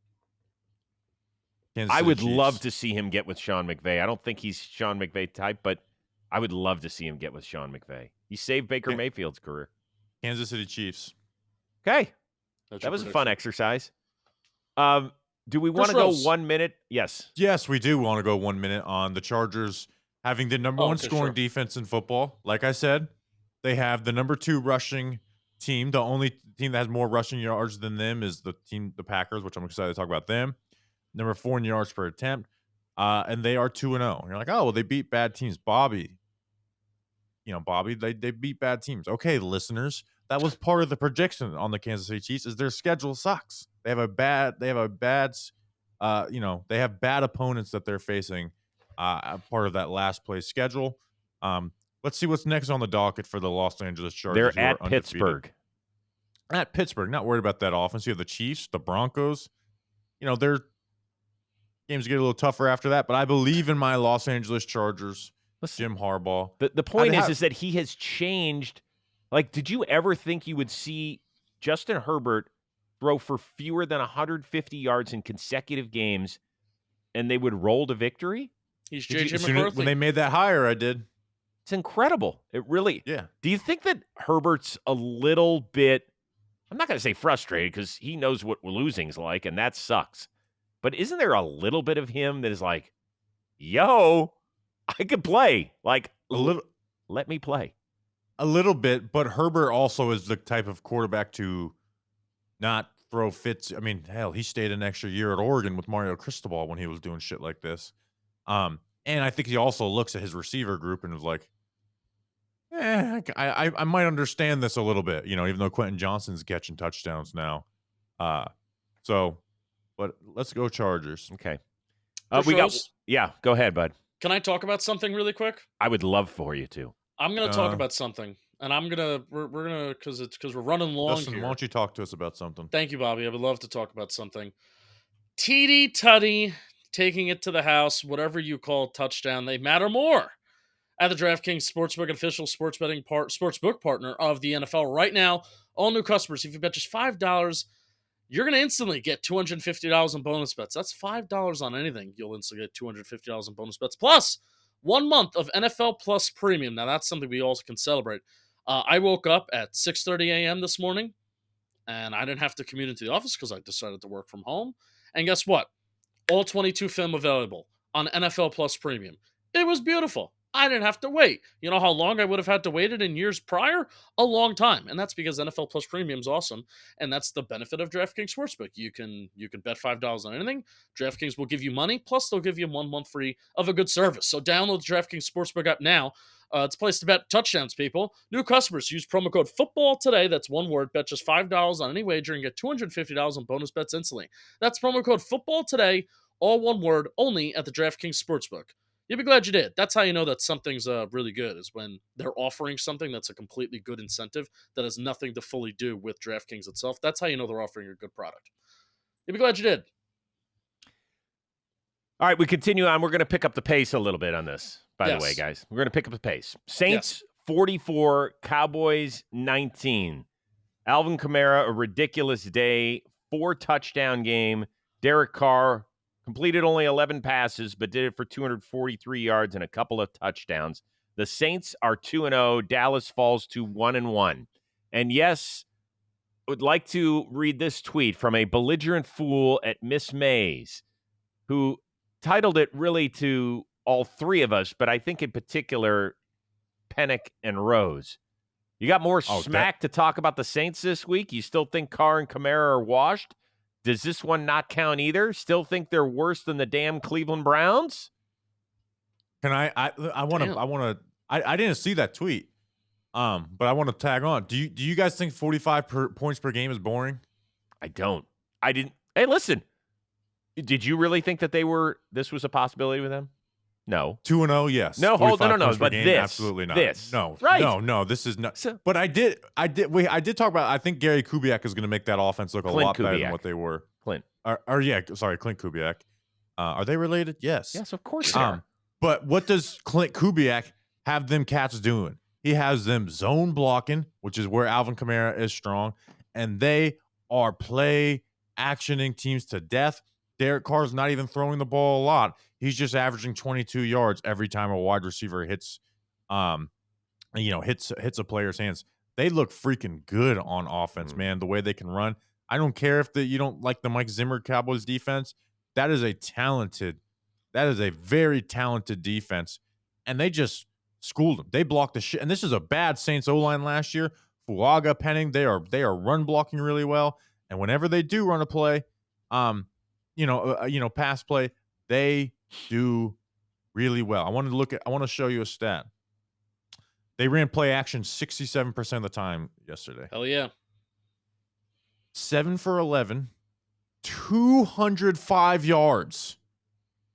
I would love to see him get with Sean McVay. I don't think he's Sean McVay type, but I would love to see him get with Sean McVay. He saved Baker Mayfield's career. Kansas City Chiefs. Okay. That was a fun exercise. Do we want to go 1 minute? Yes. Yes, we do want to go 1 minute on the Chargers having the number 1 scoring defense in football. Like I said, they have the number 2 rushing team. The only team that has more rushing yards than them is the Packers, which I'm excited to talk about them. Number 4 in yards per attempt. And they are 2-0. You're like, oh, well, they beat bad teams. Bobby, they beat bad teams. Okay, listeners, that was part of the projection on the Kansas City Chiefs is their schedule sucks. They have bad opponents that they're facing part of that last place schedule. Let's see what's next on the docket for the Los Angeles Chargers. They're at Pittsburgh. At Pittsburgh, not worried about that offense. You have the Chiefs, the Broncos. Their games get a little tougher after that, but I believe in my Los Angeles Chargers. Jim Harbaugh. The point is that he has changed. Like, did you ever think you would see Justin Herbert throw for fewer than 150 yards in consecutive games and they would roll to victory? He's J.J. McCarthy. When they made that hire, I did. It's incredible. It really. Yeah. Do you think that Herbert's a little bit, I'm not going to say frustrated because he knows what losing's like, and that sucks. But isn't there a little bit of him that is like, yo, I could play. Like, a little, let me play. A little bit, but Herbert also is the type of quarterback to not throw fits. I mean, hell, he stayed an extra year at Oregon with Mario Cristobal when he was doing shit like this. And I think he also looks at his receiver group and was like, I might understand this a little bit, even though Quentin Johnston's catching touchdowns now. But let's go Chargers. Okay. Go ahead, bud. Can I talk about something really quick? I would love for you to. I'm going to talk about something, and we're going to, because we're running long Justin, here. why don't you talk to us about something? Thank you, Bobby. I would love to talk about something. TD Tutty taking it to the house, whatever you call touchdown, they matter more. At the DraftKings Sportsbook, official sportsbook partner of the NFL. Right now, all new customers, if you bet just $5, you're going to instantly get $250 in bonus bets. That's $5 on anything. You'll instantly get $250 in bonus bets. Plus, 1 month of NFL Plus Premium. Now, that's something we also can celebrate. I woke up at 6:30 a.m. this morning, and I didn't have to commute into the office because I decided to work from home. And guess what? All 22 film available on NFL Plus Premium. It was beautiful. I didn't have to wait. You know how long I would have had to wait it in years prior? A long time. And that's because NFL Plus Premium is awesome. And that's the benefit of DraftKings Sportsbook. You can bet $5 on anything. DraftKings will give you money. Plus, they'll give you 1 month free of a good service. So download the DraftKings Sportsbook app now. It's a place to bet touchdowns, people. New customers use promo code FOOTBALL today. That's one word. Bet just $5 on any wager and get $250 in bonus bets instantly. That's promo code FOOTBALL today. All one word, only at the DraftKings Sportsbook. You'll be glad you did. That's how you know that something's really good, is when they're offering something that's a completely good incentive that has nothing to fully do with DraftKings itself. That's how you know they're offering a good product. You'll be glad you did. All right, we continue on. We're going to pick up the pace a little bit on this, by the way, guys. We're going to pick up the pace. Saints 44, Cowboys 19. Alvin Kamara, a ridiculous day, 4-touchdown game. Derek Carr completed only 11 passes, but did it for 243 yards and a couple of touchdowns. The Saints are 2-0. Dallas falls to 1-1. And yes, I would like to read this tweet from a belligerent fool at Miss Mays, who titled it really to all three of us, but I think in particular, Penik and Rose. You got more smack to talk about the Saints this week? You still think Carr and Kamara are washed? Does this one not count either? Still think they're worse than the damn Cleveland Browns? Can I didn't see that tweet. But I want to tag on. Do you guys think 45 points per game is boring? I don't. I didn't. Hey, listen. Did you really think that this was a possibility with them? No. 2-0, yes. No, no. But game, this. Absolutely not. This. No. Right. No, this is not. But I did talk about, I think Gary Kubiak is going to make that offense look a lot better than what they were. Clint Kubiak. Are they related? Yes. Yes, of course they are. But what does Clint Kubiak have them cats doing? He has them zone blocking, which is where Alvin Kamara is strong, and they are play actioning teams to death. Derek Carr's not even throwing the ball a lot. He's just averaging 22 yards every time a wide receiver hits a player's hands. They look freaking good on offense, man, the way they can run. I don't care if you don't like the Mike Zimmer Cowboys defense. That is a very talented defense. And they just schooled them. They blocked the shit. And this is a bad Saints O-line last year. Fuaga, Penik, they are run blocking really well. And whenever they do run a play, pass play, they do really well. I want to show you a stat. They ran play action 67% of the time yesterday. Hell yeah. 7 for 11, 205 yards,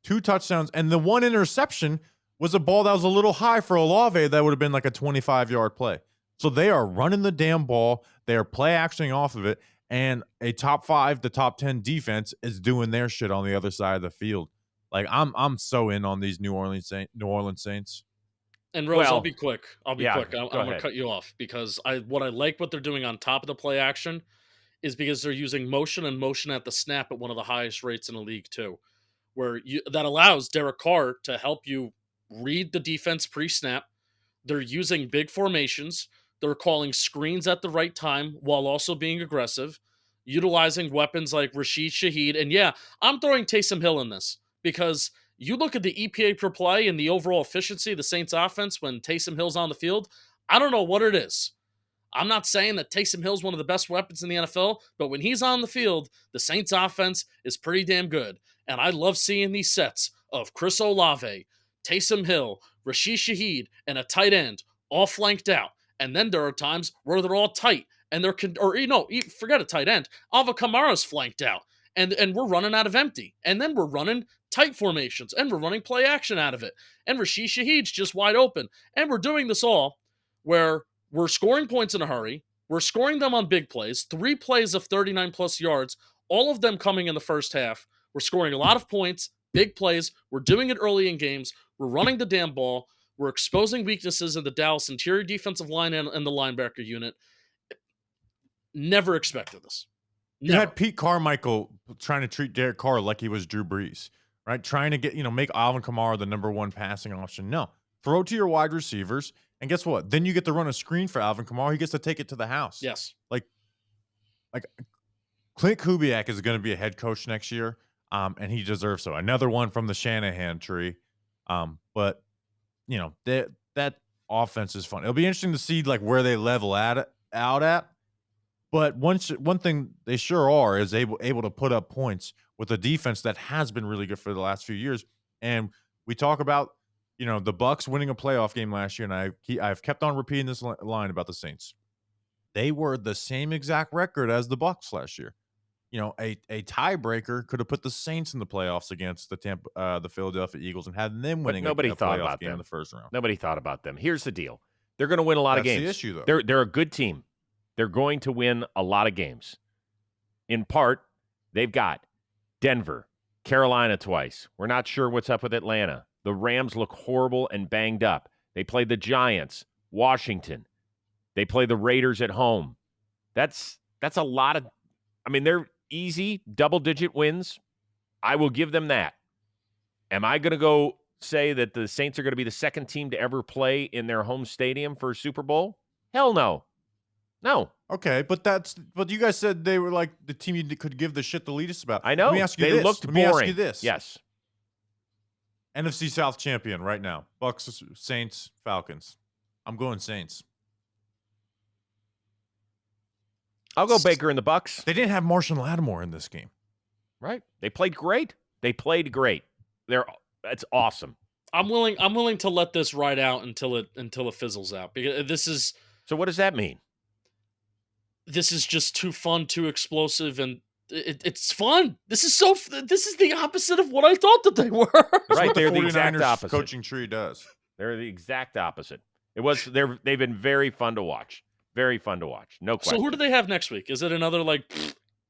2 touchdowns, and the 1 interception was a ball that was a little high for Olave that would have been like a 25-yard play. So they are running the damn ball. They are play actioning off of it, and a top 5 to top 10 defense is doing their shit on the other side of the field. Like I'm so in on these New Orleans Saints. And Rose, I'll be quick. I'm going to cut you off because what I like what they're doing on top of the play action is because they're using motion and motion at the snap at one of the highest rates in the league too, where that allows Derek Carr to help you read the defense pre-snap. They're using big formations. They're calling screens at the right time while also being aggressive, utilizing weapons like Rashid Shaheed. And yeah, I'm throwing Taysom Hill in this because you look at the EPA per play and the overall efficiency of the Saints offense when Taysom Hill's on the field, I don't know what it is. I'm not saying that Taysom Hill's one of the best weapons in the NFL, but when he's on the field, the Saints offense is pretty damn good. And I love seeing these sets of Chris Olave, Taysom Hill, Rashid Shaheed, and a tight end all flanked out. And then there are times where they're all tight and forget a tight end. Alvin Kamara's flanked out and we're running out of empty. And then we're running tight formations and we're running play action out of it. And Rashid Shaheed's just wide open. And we're doing this all where we're scoring points in a hurry. We're scoring them on big plays, 3 plays of 39-plus yards, all of them coming in the first half. We're scoring a lot of points, big plays. We're doing it early in games. We're running the damn ball. We're exposing weaknesses in the Dallas interior defensive line and the linebacker unit. Never expected this. Never. You had Pete Carmichael trying to treat Derek Carr like he was Drew Brees, right? Trying to get, make Alvin Kamara the number 1 passing option. No. Throw to your wide receivers. And guess what? Then you get to run a screen for Alvin Kamara. He gets to take it to the house. Yes. Like Clint Kubiak is going to be a head coach next year, and he deserves so. Another one from the Shanahan tree. But that offense is fun. It'll be interesting to see where they level out at. But one thing they sure are is able to put up points with a defense that has been really good for the last few years. And we talk about the Bucs winning a playoff game last year, and I've kept on repeating this line about the Saints. They were the same exact record as the Bucs last year. A tiebreaker could have put the Saints in the playoffs against the Philadelphia Eagles and had them winning a playoff game in the first round. Nobody thought about them. Here's the deal: they're going to win a lot of games. That's the issue, though. They're a good team. They're going to win a lot of games. In part, they've got Denver, Carolina twice. We're not sure what's up with Atlanta. The Rams look horrible and banged up. They play the Giants, Washington. They play the Raiders at home. That's a lot of they're easy double-digit wins. I will give them that. Am I going to go say that the Saints are going to be the second team to ever play in their home stadium for a Super Bowl? Hell no. No. Okay, but you guys said they were like the team you could give the shit the least about. I know. Let me ask you they this. looked Let boring. me ask you this. Yes. NFC South champion right now. Bucs, Saints, Falcons. I'm going Saints. I'll go Baker in the Bucs. They didn't have Marshon Lattimore in this game. Right. They played great. That's awesome. I'm willing to let this ride out until it fizzles out because this is. So what does that mean? This is just too fun, too explosive, and it's fun. This is the opposite of what I thought that they were. Right, they're the exact opposite. Coaching tree does. They're the exact opposite. They've been very fun to watch. Very fun to watch. No question. So who do they have next week? Is it another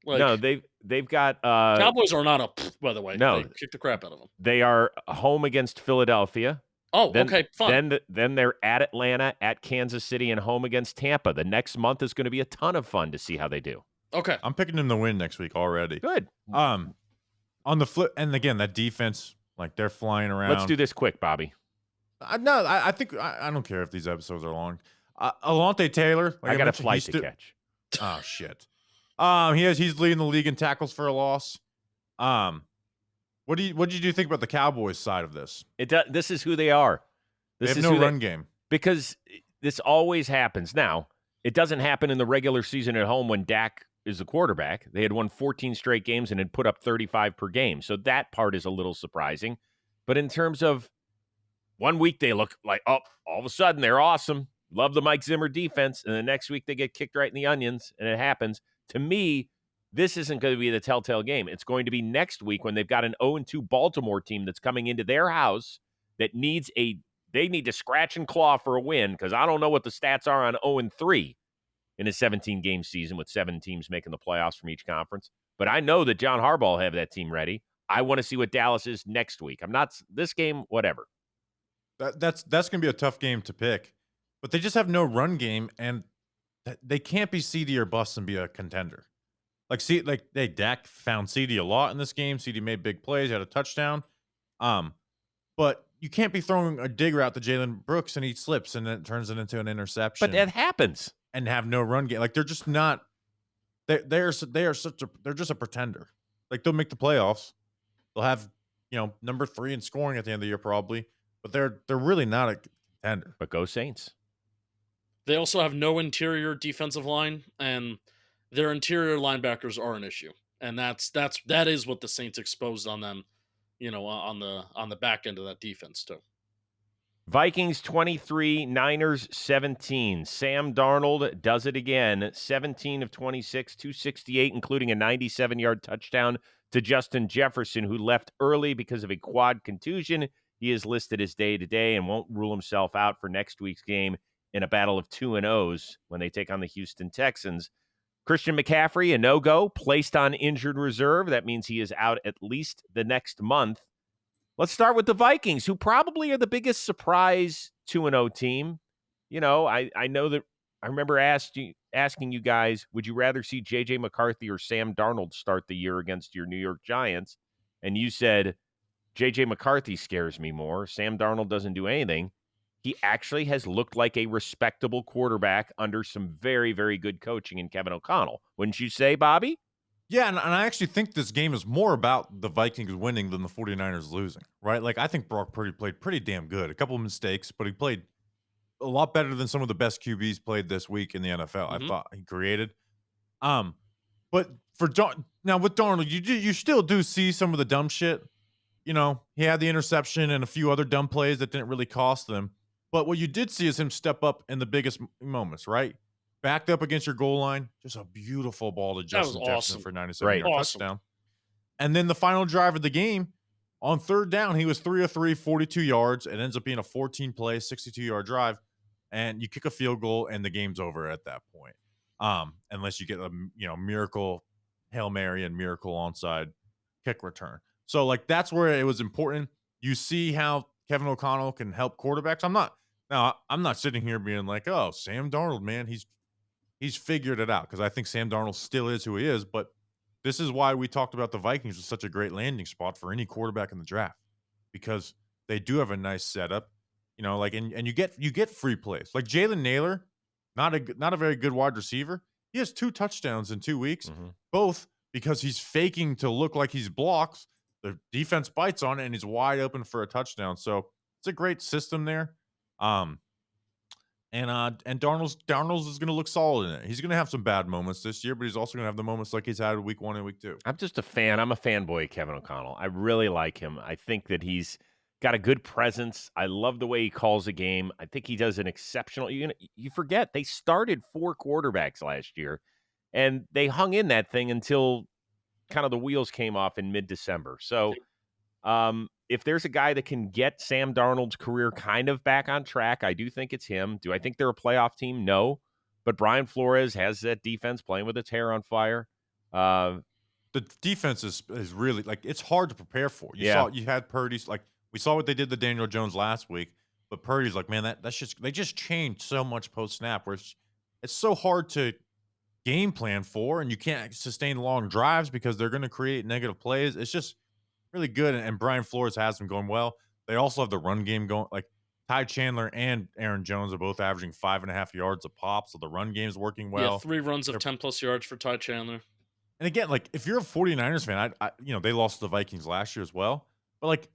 No, they've got Cowboys are not by the way. No, they kicked the crap out of them. They are home against Philadelphia. Oh, okay, fun. Then they're at Atlanta, at Kansas City, and home against Tampa. The next month is going to be a ton of fun to see how they do. Okay. I'm picking them to win next week already. Good. On the flip, and again, that defense, they're flying around. Let's do this quick, Bobby. I think I don't care if ththese episodes are long. Alontae Taylor. I got a flight to catch. Oh, shit. He's leading the league in tackles for a loss. What did you think about the Cowboys side of this? This is who they are. They have no run game. Because this always happens. Now, It doesn't happen in the regular season at home when Dak is the quarterback. They had won 14 straight games and had put up 35 per game. So that part is a little surprising. But in terms of 1 week, they look like, oh, all of a sudden they're awesome. Love the Mike Zimmer defense. And the next week they get kicked right in the onions, and it happens. To me, this isn't going to be the telltale game. It's going to be next week when they've got an 0-2 Baltimore team that's coming into their house that they need to scratch and claw for a win, because I don't know what the stats are on 0-3 in a 17-game season with 7 teams making the playoffs from each conference. But I know that John Harbaugh will have that team ready. I want to see what Dallas is next week. I'm not this game, whatever. That's going to be a tough game to pick, but they just have no run game, and they can't be CD or bust and be a contender. Dak found CD a lot in this game. CD made big plays, had a touchdown. But you can't be throwing a dig route to Jalen Brooks and he slips and it turns it into an interception. But that happens. And have no run game. Like, they're just not. They're just a pretender. Like, they'll make the playoffs. They'll have number 3 in scoring at the end of the year probably. But they're really not a contender. But go Saints. They also have no interior defensive line, and their interior linebackers are an issue. And that is what the Saints exposed on them, on the back end of that defense too. Vikings 23, Niners 17. Sam Darnold does it again. 17 of 26, 268, including a 97-yard touchdown to Justin Jefferson, who left early because of a quad contusion. He is listed as day-to-day and won't rule himself out for next week's game in a battle of 2-0s when they take on the Houston Texans. Christian McCaffrey, a no-go, placed on injured reserve. That means he is out at least the next month. Let's start with the Vikings, who probably are the biggest surprise 2-0 team. I know that I remember asking you guys, would you rather see J.J. McCarthy or Sam Darnold start the year against your New York Giants? And you said, J.J. McCarthy scares me more. Sam Darnold doesn't do anything. He actually has looked like a respectable quarterback under some very, very good coaching in Kevin O'Connell. Wouldn't you say, Bobby? Yeah, and I actually think this game is more about the Vikings winning than the 49ers losing, right? Like, I think Brock Purdy played pretty damn good. A couple of mistakes, but he played a lot better than some of the best QBs played this week in the NFL. I thought he created. But now with Darnold, you still do see some of the dumb shit. He had the interception and a few other dumb plays that didn't really cost them. But what you did see is him step up in the biggest moments, right? Backed up against your goal line, just a beautiful ball to Justin Jefferson for 97-yard touchdown. And then the final drive of the game, on third down, he was 3 of 3, 42 yards. It ends up being a 14-play, 62-yard drive, and you kick a field goal, and the game's over at that point. Unless you get a miracle Hail Mary and miracle onside kick return. So, like, that's where it was important. You see how Kevin O'Connell can help quarterbacks. I'm not sitting here being like, oh, Sam Darnold, man, he's figured it out, because I think Sam Darnold still is who he is. But this is why we talked about the Vikings was such a great landing spot for any quarterback in the draft, because they do have a nice setup, and you get free plays. Like Jalen Naylor, not a very good wide receiver. He has 2 touchdowns in 2 weeks, both because he's faking to look like he's blocked. The defense bites on it, and he's wide open for a touchdown. So it's a great system there. And Darnold's is going to look solid in it. He's going to have some bad moments this year, but he's also going to have the moments like he's had week 1 and week 2. I'm just a fan. I'm a fanboy of Kevin O'Connell. I really like him. I think that he's got a good presence. I love the way he calls a game. I think he does an exceptional. You forget they started 4 quarterbacks last year, and they hung in that thing until kind of the wheels came off in mid-December. So if there's a guy that can get Sam Darnold's career kind of back on track, I do think it's him. Do I think they're a playoff team? No. But Brian Flores has that defense playing with its hair on fire. The defense is really, like, it's hard to prepare for. You had Purdy's, like, we saw what they did to Daniel Jones last week, but Purdy's like, man, they just changed so much post-snap where it's so hard to game plan for, and you can't sustain long drives because they're going to create negative plays. It's just really good, and Brian Flores has them going well. They also have the run game going. Like, Ty Chandler and Aaron Jones are both averaging 5.5 yards a pop, so the run game's working well. Yeah, 3 runs of 10-plus yards for Ty Chandler. And again, like, if you're a 49ers fan, they lost to the Vikings last year as well, but, like,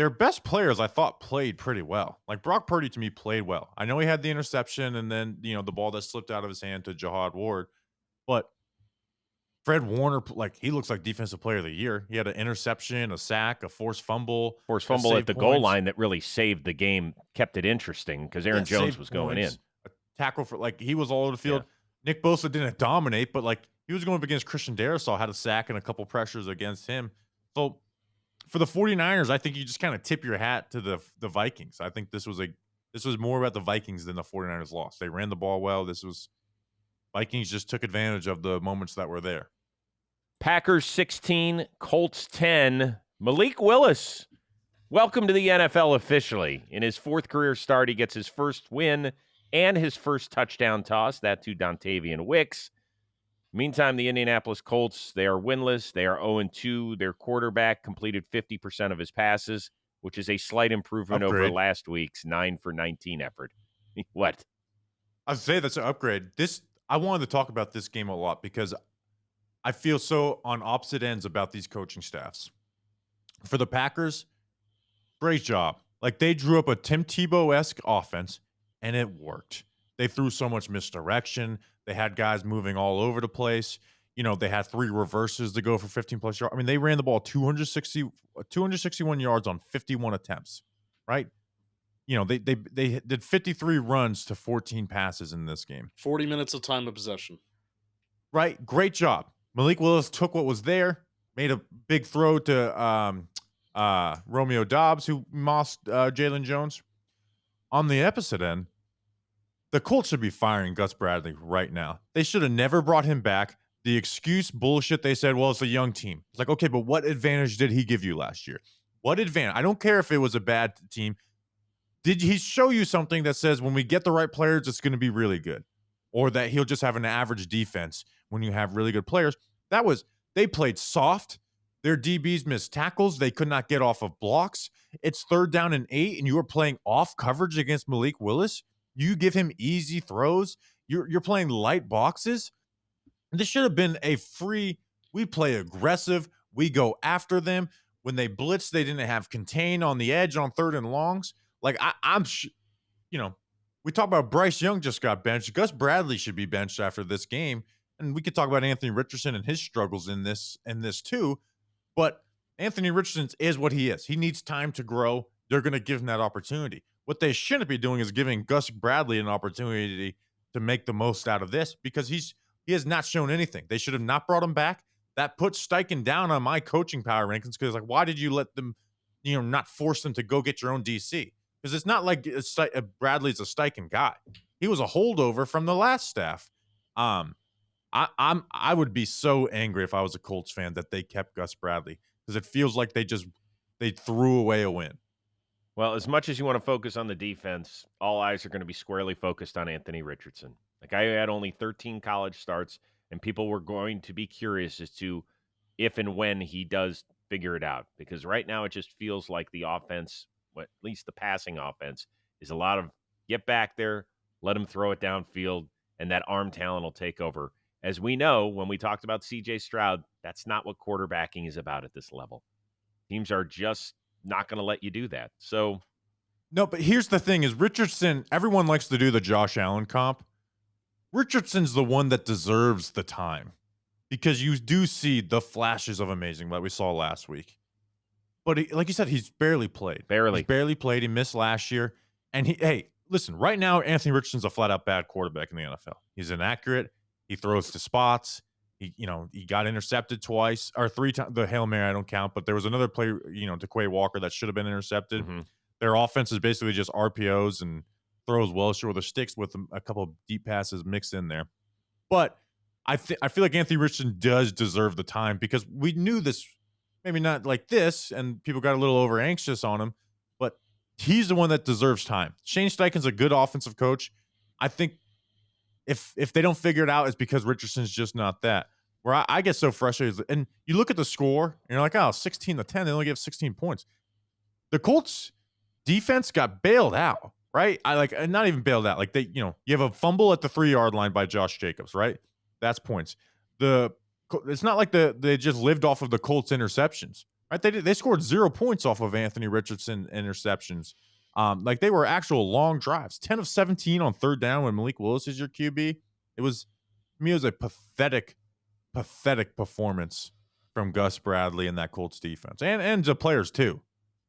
their best players, I thought, played pretty well. Like Brock Purdy, to me, played well. I know he had the interception and then, the ball that slipped out of his hand to Jahad Ward, but Fred Warner, like, he looks like defensive player of the year. He had an interception, a sack, a forced fumble at the goal line that really saved the game, kept it interesting because Aaron Jones was going in. A tackle for, like, he was all over the field. Yeah. Nick Bosa didn't dominate, but, like, he was going up against Christian Darrisaw, had a sack and a couple pressures against him. So for the 49ers, I think you just kind of tip your hat to the Vikings. I think this was more about the Vikings than the 49ers loss. They ran the ball well. Vikings just took advantage of the moments that were there. Packers 16, Colts 10. Malik Willis, welcome to the NFL officially. In his fourth career start, he gets his first win and his first touchdown toss, that to Dontavian Wicks. Meantime, the Indianapolis Colts, they are winless. They are 0-2. Their quarterback completed 50% of his passes, which is a slight improvement over last week's 9 for 19 effort. What? I'd say that's an upgrade. I wanted to talk about this game a lot because I feel so on opposite ends about these coaching staffs. For the Packers, great job. Like, they drew up a Tim Tebow-esque offense, and it worked. They threw so much misdirection. They had guys moving all over the place. They had 3 reverses to go for 15-plus yards. I mean, they ran the ball 261 yards on 51 attempts, right? They did 53 runs to 14 passes in this game. 40 minutes of time of possession. Right? Great job. Malik Willis took what was there, made a big throw to Romeo Doubs, who mossed Jalen Jones. On the opposite end, the Colts should be firing Gus Bradley right now. They should have never brought him back. The excuse bullshit, they said, well, it's a young team. It's like, okay, but what advantage did he give you last year? What advantage? I don't care if it was a bad team. Did he show you something that says when we get the right players, it's going to be really good? Or that he'll just have an average defense when you have really good players? They played soft. Their DBs missed tackles. They could not get off of blocks. It's 3rd down and 8, and you are playing off coverage against Malik Willis. You give him easy throws. You're playing light boxes. This should have been a free. We play aggressive. We go after them. When they blitz, they didn't have contain on the edge on 3rd and longs. Like, we talk about Bryce Young just got benched. Gus Bradley should be benched after this game. And we could talk about Anthony Richardson and his struggles in this too. But Anthony Richardson is what he is. He needs time to grow. They're going to give him that opportunity. What they shouldn't be doing is giving Gus Bradley an opportunity to make the most out of this because he has not shown anything. They should have not brought him back. That puts Steichen down on my coaching power rankings because, like, why did you let them, not force them to go get your own DC? Because it's not like Bradley's a Steichen guy. He was a holdover from the last staff. I would be so angry if I was a Colts fan that they kept Gus Bradley because it feels like they threw away a win. Well, as much as you want to focus on the defense, all eyes are going to be squarely focused on Anthony Richardson. Like, I had only 13 college starts, and people were going to be curious as to if and when he does figure it out. Because right now it just feels like the offense, at least the passing offense, is a lot of get back there, let him throw it downfield, and that arm talent will take over. As we know, when we talked about C.J. Stroud, that's not what quarterbacking is about at this level. Teams are just not going to let you do that. So, no, but here's the thing is Richardson, everyone likes to do the Josh Allen comp. Richardson's the one that deserves the time because you do see the flashes of amazing like we saw last week. But like you said, he's barely played. He's barely played. He missed last year. And listen, right now, Anthony Richardson's a flat out bad quarterback in the NFL. He's inaccurate. He throws to spots. He got intercepted twice or 3 times. The Hail Mary I don't count, but there was another play, to Quay Walker that should have been intercepted. Mm-hmm. Their offense is basically just RPOs and throws well short of the sticks with a couple of deep passes mixed in there. But I feel like Anthony Richardson does deserve the time because we knew this, maybe not like this, and people got a little over anxious on him, but he's the one that deserves time. Shane Steichen's a good offensive coach. I think if they don't figure it out, it's because Richardson's just not that. Where I get so frustrated, and you look at the score, and you're like, 16-10, they only give 16 points. The Colts defense got bailed out, right? Not even bailed out. Like you have a fumble at the 3-yard line by Josh Jacobs, right? That's points. It's not like they just lived off of the Colts interceptions. Right? They scored 0 points off of Anthony Richardson interceptions. Like they were actual long drives. 10 of 17 on third down when Malik Willis is your QB. It was to me, it was a pathetic performance from Gus Bradley and that Colts defense. And the players too.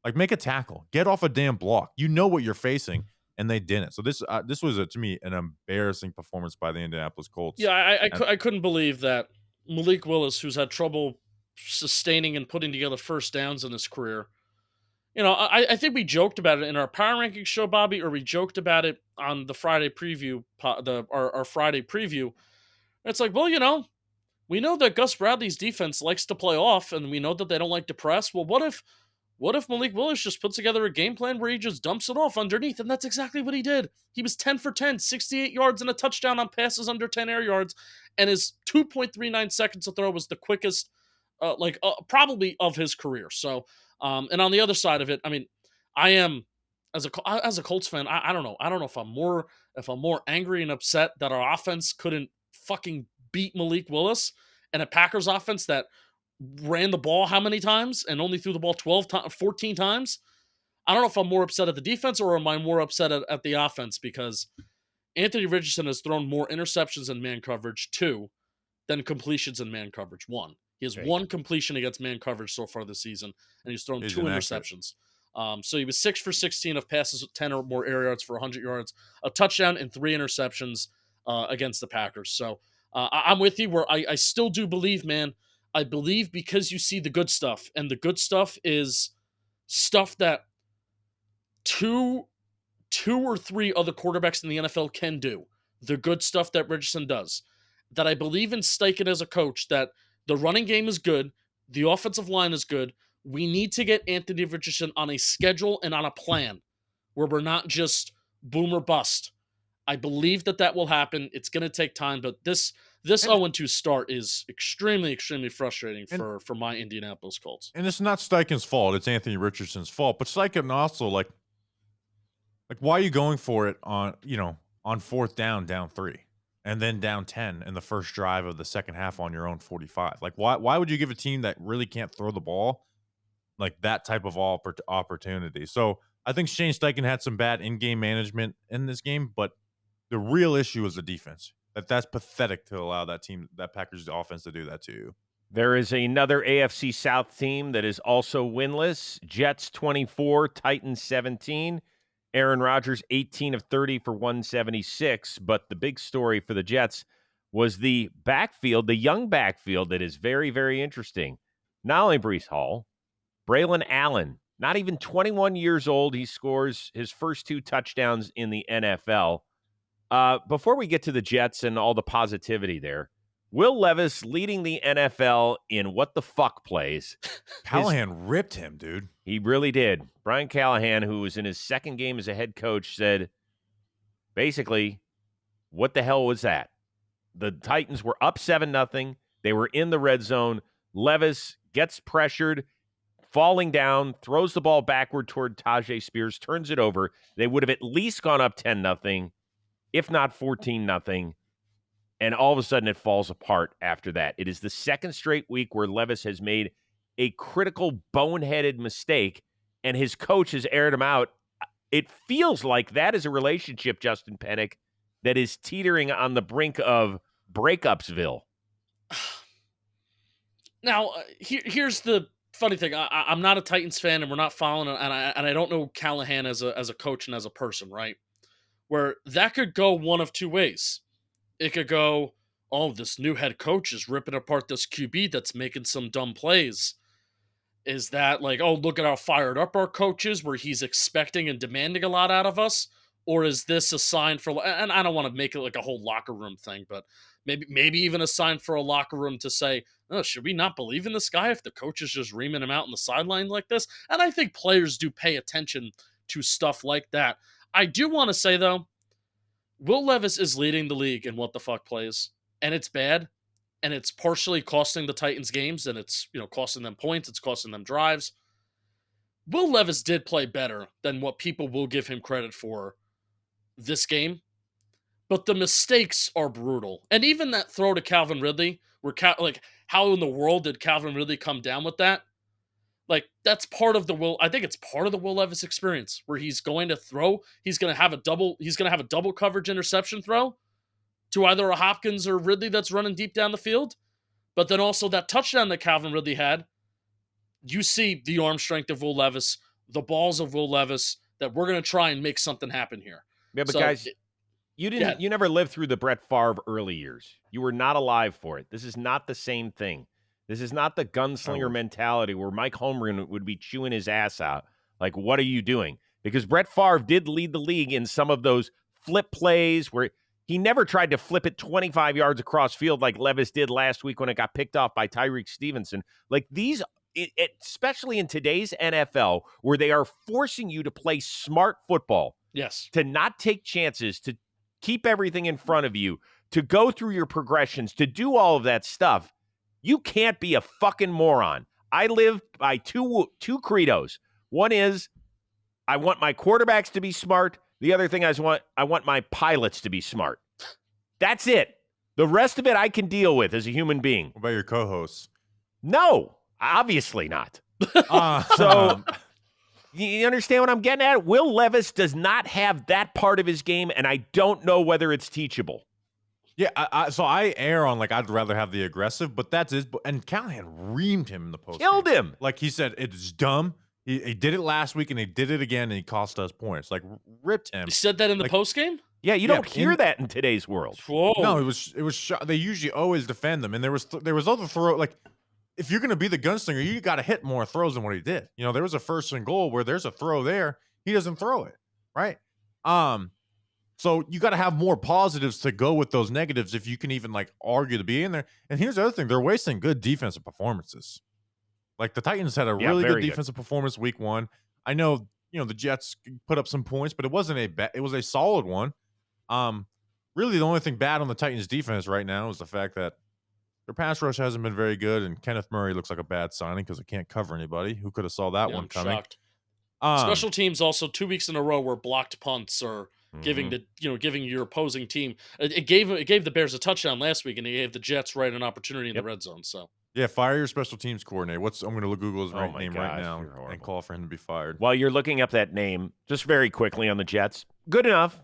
Like make a tackle. Get off a damn block. You know what you're facing, and they didn't. So this was to me an embarrassing performance by the Indianapolis Colts. Yeah, And I couldn't believe that Malik Willis, who's had trouble sustaining and putting together first downs in his career. You know, I think we joked about it in our power ranking show, Bobby, or we joked about it on the Friday preview, our Friday preview. It's like, well, you know, we know that Gus Bradley's defense likes to play off, and we know that they don't like to press. Well, what if Malik Willis just puts together a game plan where he just dumps it off underneath? And that's exactly what he did. He was 10 for 10, 68 yards and a touchdown on passes under 10 air yards, and his 2.39 seconds to throw was the quickest, probably of his career. So, and on the other side of it, I mean, I am as a Colts fan. I don't know. I don't know if I'm more angry and upset that our offense couldn't fucking beat Malik Willis and a Packers offense that ran the ball how many times and only threw the ball 14 times. I don't know if I'm more upset at the defense or am I more upset at the offense, because Anthony Richardson has thrown more interceptions in man coverage 2 than completions in man coverage 1. He has 1 completion against man coverage so far this season, and he's thrown 2 interceptions. So he was 6 for 16 of passes with 10 or more air yards for 100 yards, a touchdown, and 3 interceptions against the Packers. So I'm with you where I still do believe, man. I believe because you see the good stuff, and the good stuff is stuff that two or three other quarterbacks in the NFL can do. The good stuff that Richardson does. That I believe in Steichen as a coach, that the running game is good, the offensive line is good. We need to get Anthony Richardson on a schedule and on a plan where we're not just boom or bust. I believe that will happen. It's going to take time, but this 0-2 start is extremely, extremely frustrating for my Indianapolis Colts. And it's not Steichen's fault. It's Anthony Richardson's fault. But Steichen also, like why are you going for it on 4th down 3, and then down 10 in the first drive of the second half on your own 45? Like, why would you give a team that really can't throw the ball like that type of opportunity? So I think Shane Steichen had some bad in-game management in this game, but the real issue is the defense. That's pathetic to allow that Packers offense to do that to you. There is another AFC South team that is also winless. Jets 24, Titans 17. Aaron Rodgers 18 of 30 for 176. But the big story for the Jets was the backfield, the young backfield that is very, very interesting. Not only Breece Hall, Braylon Allen, not even 21 years old. He scores his first 2 touchdowns in the NFL. Before we get to the Jets and all the positivity there, Will Levis leading the NFL in what the fuck plays. Callahan ripped him, dude. He really did. Brian Callahan, who was in his second game as a head coach, said, basically, what the hell was that? The Titans were up 7-0. They were in the red zone. Levis gets pressured, falling down, throws the ball backward toward Tajay Spears, turns it over. They would have at least gone up 10-0. If not 14-0, and all of a sudden it falls apart after that. It is the second straight week where Levis has made a critical boneheaded mistake, and his coach has aired him out. It feels like that is a relationship, Justin Penik, that is teetering on the brink of breakupsville. Now, here's the funny thing. I'm not a Titans fan, and we're not following, and I don't know Callahan as a coach and as a person, right? Where that could go one of 2 ways. It could go, oh, this new head coach is ripping apart this QB that's making some dumb plays. Is that like, oh, look at how fired up our coach is, where he's expecting and demanding a lot out of us? Or is this a sign for, and I don't want to make it like a whole locker room thing, but maybe even a sign for a locker room to say, oh, should we not believe in this guy if the coach is just reaming him out on the sideline like this? And I think players do pay attention to stuff like that. I do want to say, though, Will Levis is leading the league in what the fuck plays, and it's bad, and it's partially costing the Titans games, and it's costing them points, it's costing them drives. Will Levis did play better than what people will give him credit for this game, but the mistakes are brutal. And even that throw to Calvin Ridley, where how in the world did Calvin Ridley come down with that? Like, that's part of the Will. I think it's part of the Will Levis experience where he's going to throw. He's going to have a double coverage interception throw to either a Hopkins or Ridley that's running deep down the field. But then also that touchdown that Calvin Ridley had, you see the arm strength of Will Levis, the balls of Will Levis, that we're going to try and make something happen here. Yeah, but So, guys, you never lived through the Brett Favre early years. You were not alive for it. This is not the same thing. This is not the gunslinger mentality where Mike Holmgren would be chewing his ass out. Like, what are you doing? Because Brett Favre did lead the league in some of those flip plays where he never tried to flip it 25 yards across field like Levis did last week when it got picked off by Tyreek Stevenson. Like these, especially in today's NFL, where they are forcing you to play smart football. Yes. To not take chances, to keep everything in front of you, to go through your progressions, to do all of that stuff. You can't be a fucking moron. I live by two credos. One is I want my quarterbacks to be smart. The other thing I want my pilots to be smart. That's it. The rest of it I can deal with as a human being. What about your co-hosts? No, obviously not. So you understand what I'm getting at? Will Levis does not have that part of his game, and I don't know whether it's teachable. Yeah, so I err on, like, I'd rather have the aggressive, but that's his. And Callahan reamed him in the post. Killed him. Like he said, it's dumb. He did it last week, and he did it again, and he cost us points. Like, ripped him. He said that in the post game? Yeah, you don't hear that in today's world. Whoa. No, it was. They usually always defend them, and there was other throw. Like, if you're going to be the gunslinger, you got to hit more throws than what he did. You know, there was a 1st and goal where there's a throw there, he doesn't throw it, right? So you got to have more positives to go with those negatives if you can even, like, argue to be in there. And here's the other thing: they're wasting good defensive performances. Like, the Titans had a really good defensive performance week 1. I know, the Jets put up some points, but it wasn't it was a solid one. Really the only thing bad on the Titans defense right now is the fact that their pass rush hasn't been very good, and Kenneth Murray looks like a bad signing because it can't cover anybody. Who could have saw that one coming? Shocked. Special teams also 2 weeks in a row were blocked punts or giving your opposing team. It gave the Bears a touchdown last week, and it gave the Jets an opportunity in the red zone. So yeah, fire your special teams coordinator. I'm going to Google his name right now and call for him to be fired. While you're looking up that name, just very quickly on the Jets, good enough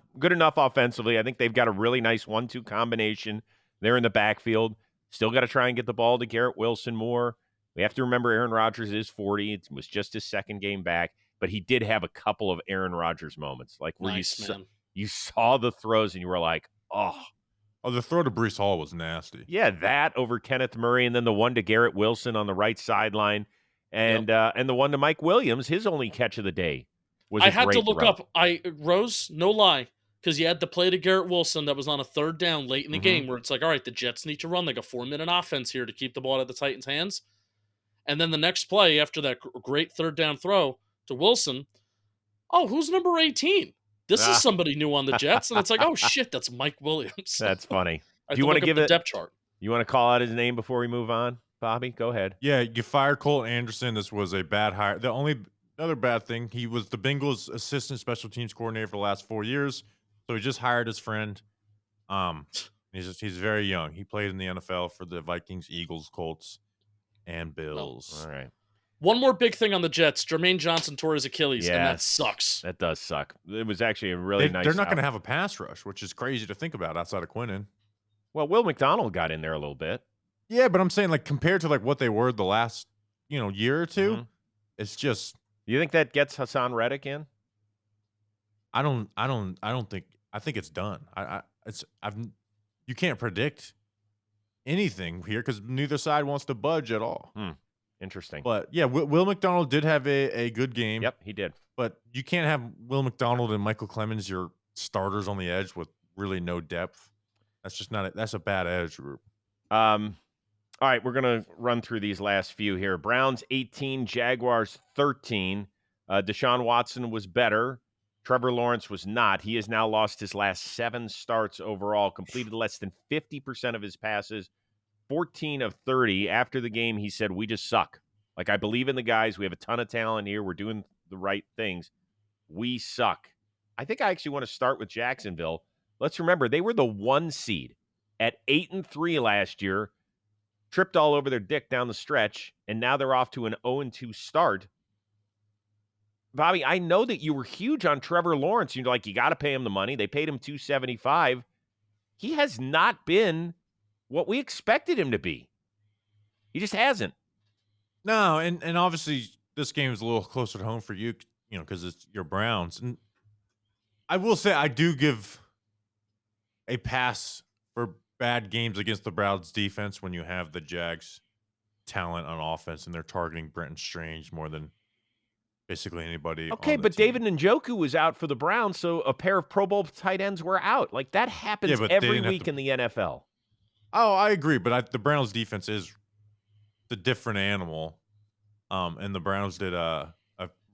offensively. I think they've got a really nice 1-2 combination. They're in the backfield. Still got to try and get the ball to Garrett Wilson more. We have to remember Aaron Rodgers is 40. It was just his second game back, but he did have a couple of Aaron Rodgers moments, like where you saw the throws and you were like, oh, the throw to Bryce Hall was nasty. Yeah, that over Kenneth Murray, and then the one to Garrett Wilson on the right sideline, and the one to Mike Williams, his only catch of the day was. I had to look up. Rose, no lie, because you had the play to Garrett Wilson that was on a 3rd down late in the game, where it's like, all right, the Jets need to run like a 4-minute offense here to keep the ball out of the Titans' hands, and then the next play after that great 3rd down throw to Wilson, who's number 18? This is somebody new on the Jets, and it's like, oh shit, that's Mike Williams. That's funny. Do you want to give it depth chart? You want to call out his name before we move on, Bobby? Go ahead. Yeah, you fired Colt Anderson. This was a bad hire. The only other bad thing, he was the Bengals' assistant special teams coordinator for the last 4 years, so he just hired his friend. He's very young. He played in the NFL for the Vikings, Eagles, Colts, and Bills. All right. One more big thing on the Jets. Jermaine Johnson tore his Achilles, and that sucks. That does suck. It was actually a really nice. They're not going to have a pass rush, which is crazy to think about outside of Quinnen. Well, Will McDonald got in there a little bit. Yeah, but I'm saying, like, compared to like what they were the last year or two, it's just. You think that gets Hassan Reddick in? I don't think. I think it's done. You can't predict anything here because neither side wants to budge at all. Interesting. But yeah, Will McDonald did have a good game. Yep, he did. But you can't have Will McDonald and Michael Clemens, your starters on the edge with really no depth. That's just not that's a bad edge group. All right, we're going to run through these last few here. Browns 18, Jaguars 13. Deshaun Watson was better. Trevor Lawrence was not. He has now lost his last 7 starts overall, completed less than 50% of his passes. 14 of 30. After the game, he said, we just suck. Like, I believe in the guys. We have a ton of talent here. We're doing the right things. We suck. I think I actually want to start with Jacksonville. Let's remember, they were the 1 seed at 8-3 last year. tripped all over their dick down the stretch, and now they're off to an 0-2 start. Bobby, I know that you were huge on Trevor Lawrence. You're like, you got to pay him the money. They paid him $275. He has not been what we expected him to be. He just hasn't. No, and obviously this game is a little closer to home for you, because it's your Browns. And I will say I do give a pass for bad games against the Browns defense when you have the Jags talent on offense and they're targeting Brenton Strange more than basically anybody. Okay, but team. David Njoku was out for the Browns, so a pair of Pro Bowl tight ends were out. Like, that happens every week in the NFL. Oh, I agree, but the Browns defense is the different animal. And the Browns did a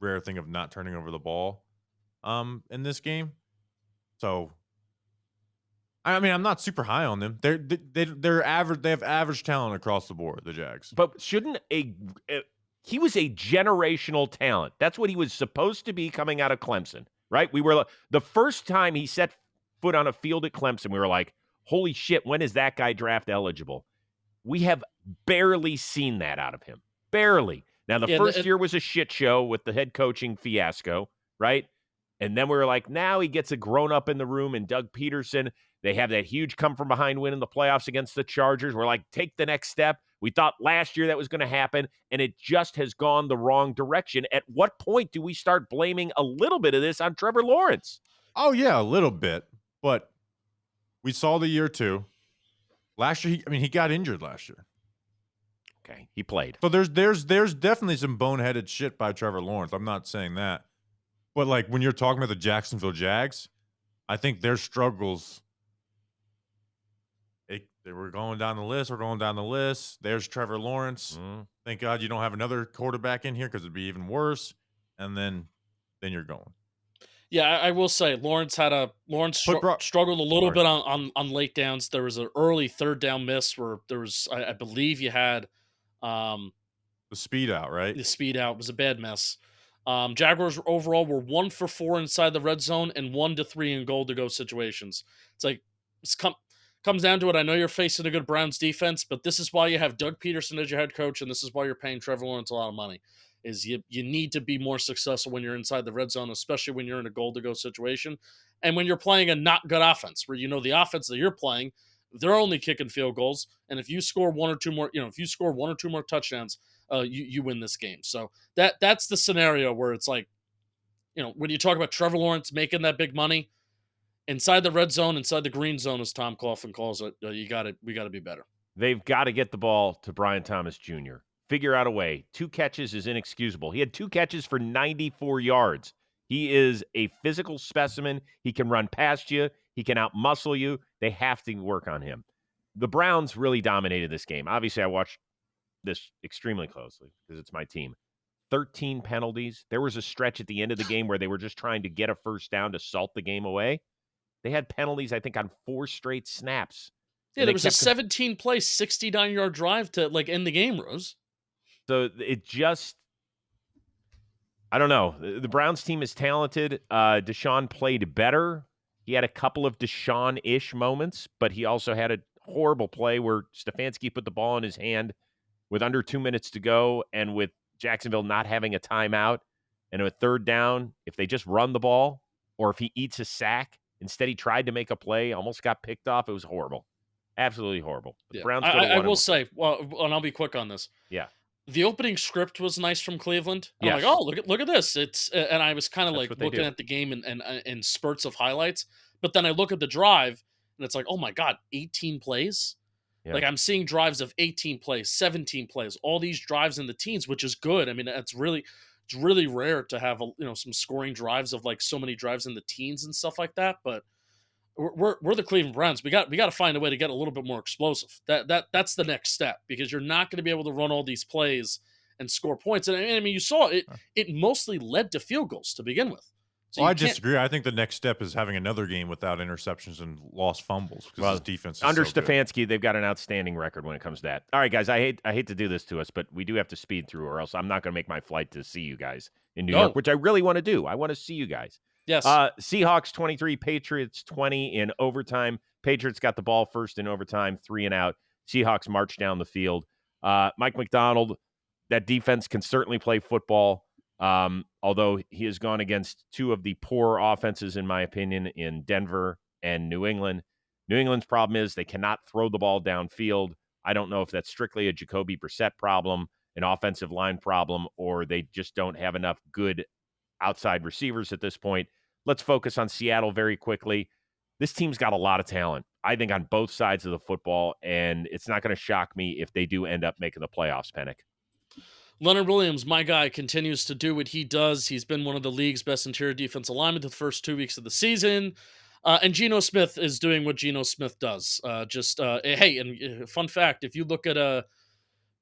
rare thing of not turning over the ball in this game. So, I mean, I'm not super high on them. They're average. They have average talent across the board, the Jags. But shouldn't he was a generational talent. That's what he was supposed to be coming out of Clemson, right? We were the first time he set foot on a field at Clemson, we were like, holy shit, when is that guy draft eligible? We have barely seen that out of him. Barely. Now, the first year was a shit show with the head coaching fiasco, right? And then we were like, now he gets a grown-up in the room and Doug Peterson. They have that huge come-from-behind win in the playoffs against the Chargers. We're like, take the next step. We thought last year that was going to happen, and it just has gone the wrong direction. At what point do we start blaming a little bit of this on Trevor Lawrence? Oh, yeah, a little bit. But we saw the year two. Last year, he got injured last year. Okay, he played. So there's definitely some boneheaded shit by Trevor Lawrence. I'm not saying that. But, like, when you're talking about the Jacksonville Jags, I think their struggles, they were going down the list. We're going down the list. There's Trevor Lawrence. Thank God you don't have another quarterback in here because it'd be even worse. And then you're going. Yeah, I will say Lawrence struggled a little bit on late downs. There was an early third down miss where there was, I believe you had the speed out, right? The speed out was a bad mess. Jaguars overall were 1 for 4 inside the red zone and 1 to 3 in goal to go situations. It's like comes down to it. I know you're facing a good Browns defense, but this is why you have Doug Peterson as your head coach, and this is why you're paying Trevor Lawrence a lot of money. Is you need to be more successful when you're inside the red zone, especially when you're in a goal to go situation, and when you're playing a not good offense, where the offense that you're playing, they're only kicking field goals, and if you score one or two more touchdowns, you win this game. So that's the scenario where it's like, when you talk about Trevor Lawrence making that big money inside the red zone, inside the green zone, as Tom Coughlin calls it, we got to be better. They've got to get the ball to Brian Thomas Jr. Figure out a way. 2 catches is inexcusable. He had 2 catches for 94 yards. He is a physical specimen. He can run past you. He can out-muscle you. They have to work on him. The Browns really dominated this game. Obviously, I watched this extremely closely because it's my team. 13 penalties. There was a stretch at the end of the game where they were just trying to get a first down to salt the game away. They had penalties, I think, on 4 straight snaps. Yeah, there was a 17-play, 69-yard drive to end the game, Rose. So it just, I don't know. The Browns team is talented. Deshaun played better. He had a couple of Deshaun-ish moments, but he also had a horrible play where Stefanski put the ball in his hand with under 2 minutes to go, and with Jacksonville not having a timeout and a third down, if they just run the ball or if he eats a sack, instead he tried to make a play, almost got picked off. It was horrible. Absolutely horrible. Yeah. Browns I will say, and I'll be quick on this. Yeah. The opening script was nice from Cleveland. Yes. I'm like, oh, look at this. It's and I was kind of like looking do. at the game in spurts of highlights. But then I look at the drive and it's like, oh my God, 18 plays. Yeah. Like I'm seeing drives of 18 plays, 17 plays, all these drives in the teens, which is good. I mean, it's really rare to have some scoring drives of like so many drives in the teens and stuff like that. But we're the Cleveland Browns. We got to find a way to get a little bit more explosive. That's the next step, because you're not going to be able to run all these plays and score points. And I mean, you saw it. It mostly led to field goals to begin with. So I disagree. I think the next step is having another game without interceptions and lost fumbles, because his defense is under so Stefanski, good. They've got an outstanding record when it comes to that. All right, guys, I hate to do this to us, but we do have to speed through, or else I'm not going to make my flight to see you guys in New York, which I really want to do. I want to see you guys. Yes. Seahawks 23, Patriots 20 in overtime. Patriots got the ball first in overtime, 3 and out. Seahawks march down the field. Mike McDonald, that defense can certainly play football, although he has gone against two of the poor offenses, in my opinion, in Denver and New England. New England's problem is they cannot throw the ball downfield. I don't know if that's strictly a Jacoby Brissett problem, an offensive line problem, or they just don't have enough good outside receivers at this point. Let's focus on Seattle very quickly. This team's got a lot of talent, I think, on both sides of the football, and it's not going to shock me if they do end up making the playoffs, Penik. Leonard Williams, my guy, continues to do what he does. He's been one of the league's best interior defensive linemen the first 2 weeks of the season. And Geno Smith is doing what Geno Smith does. Hey, and fun fact, if you look at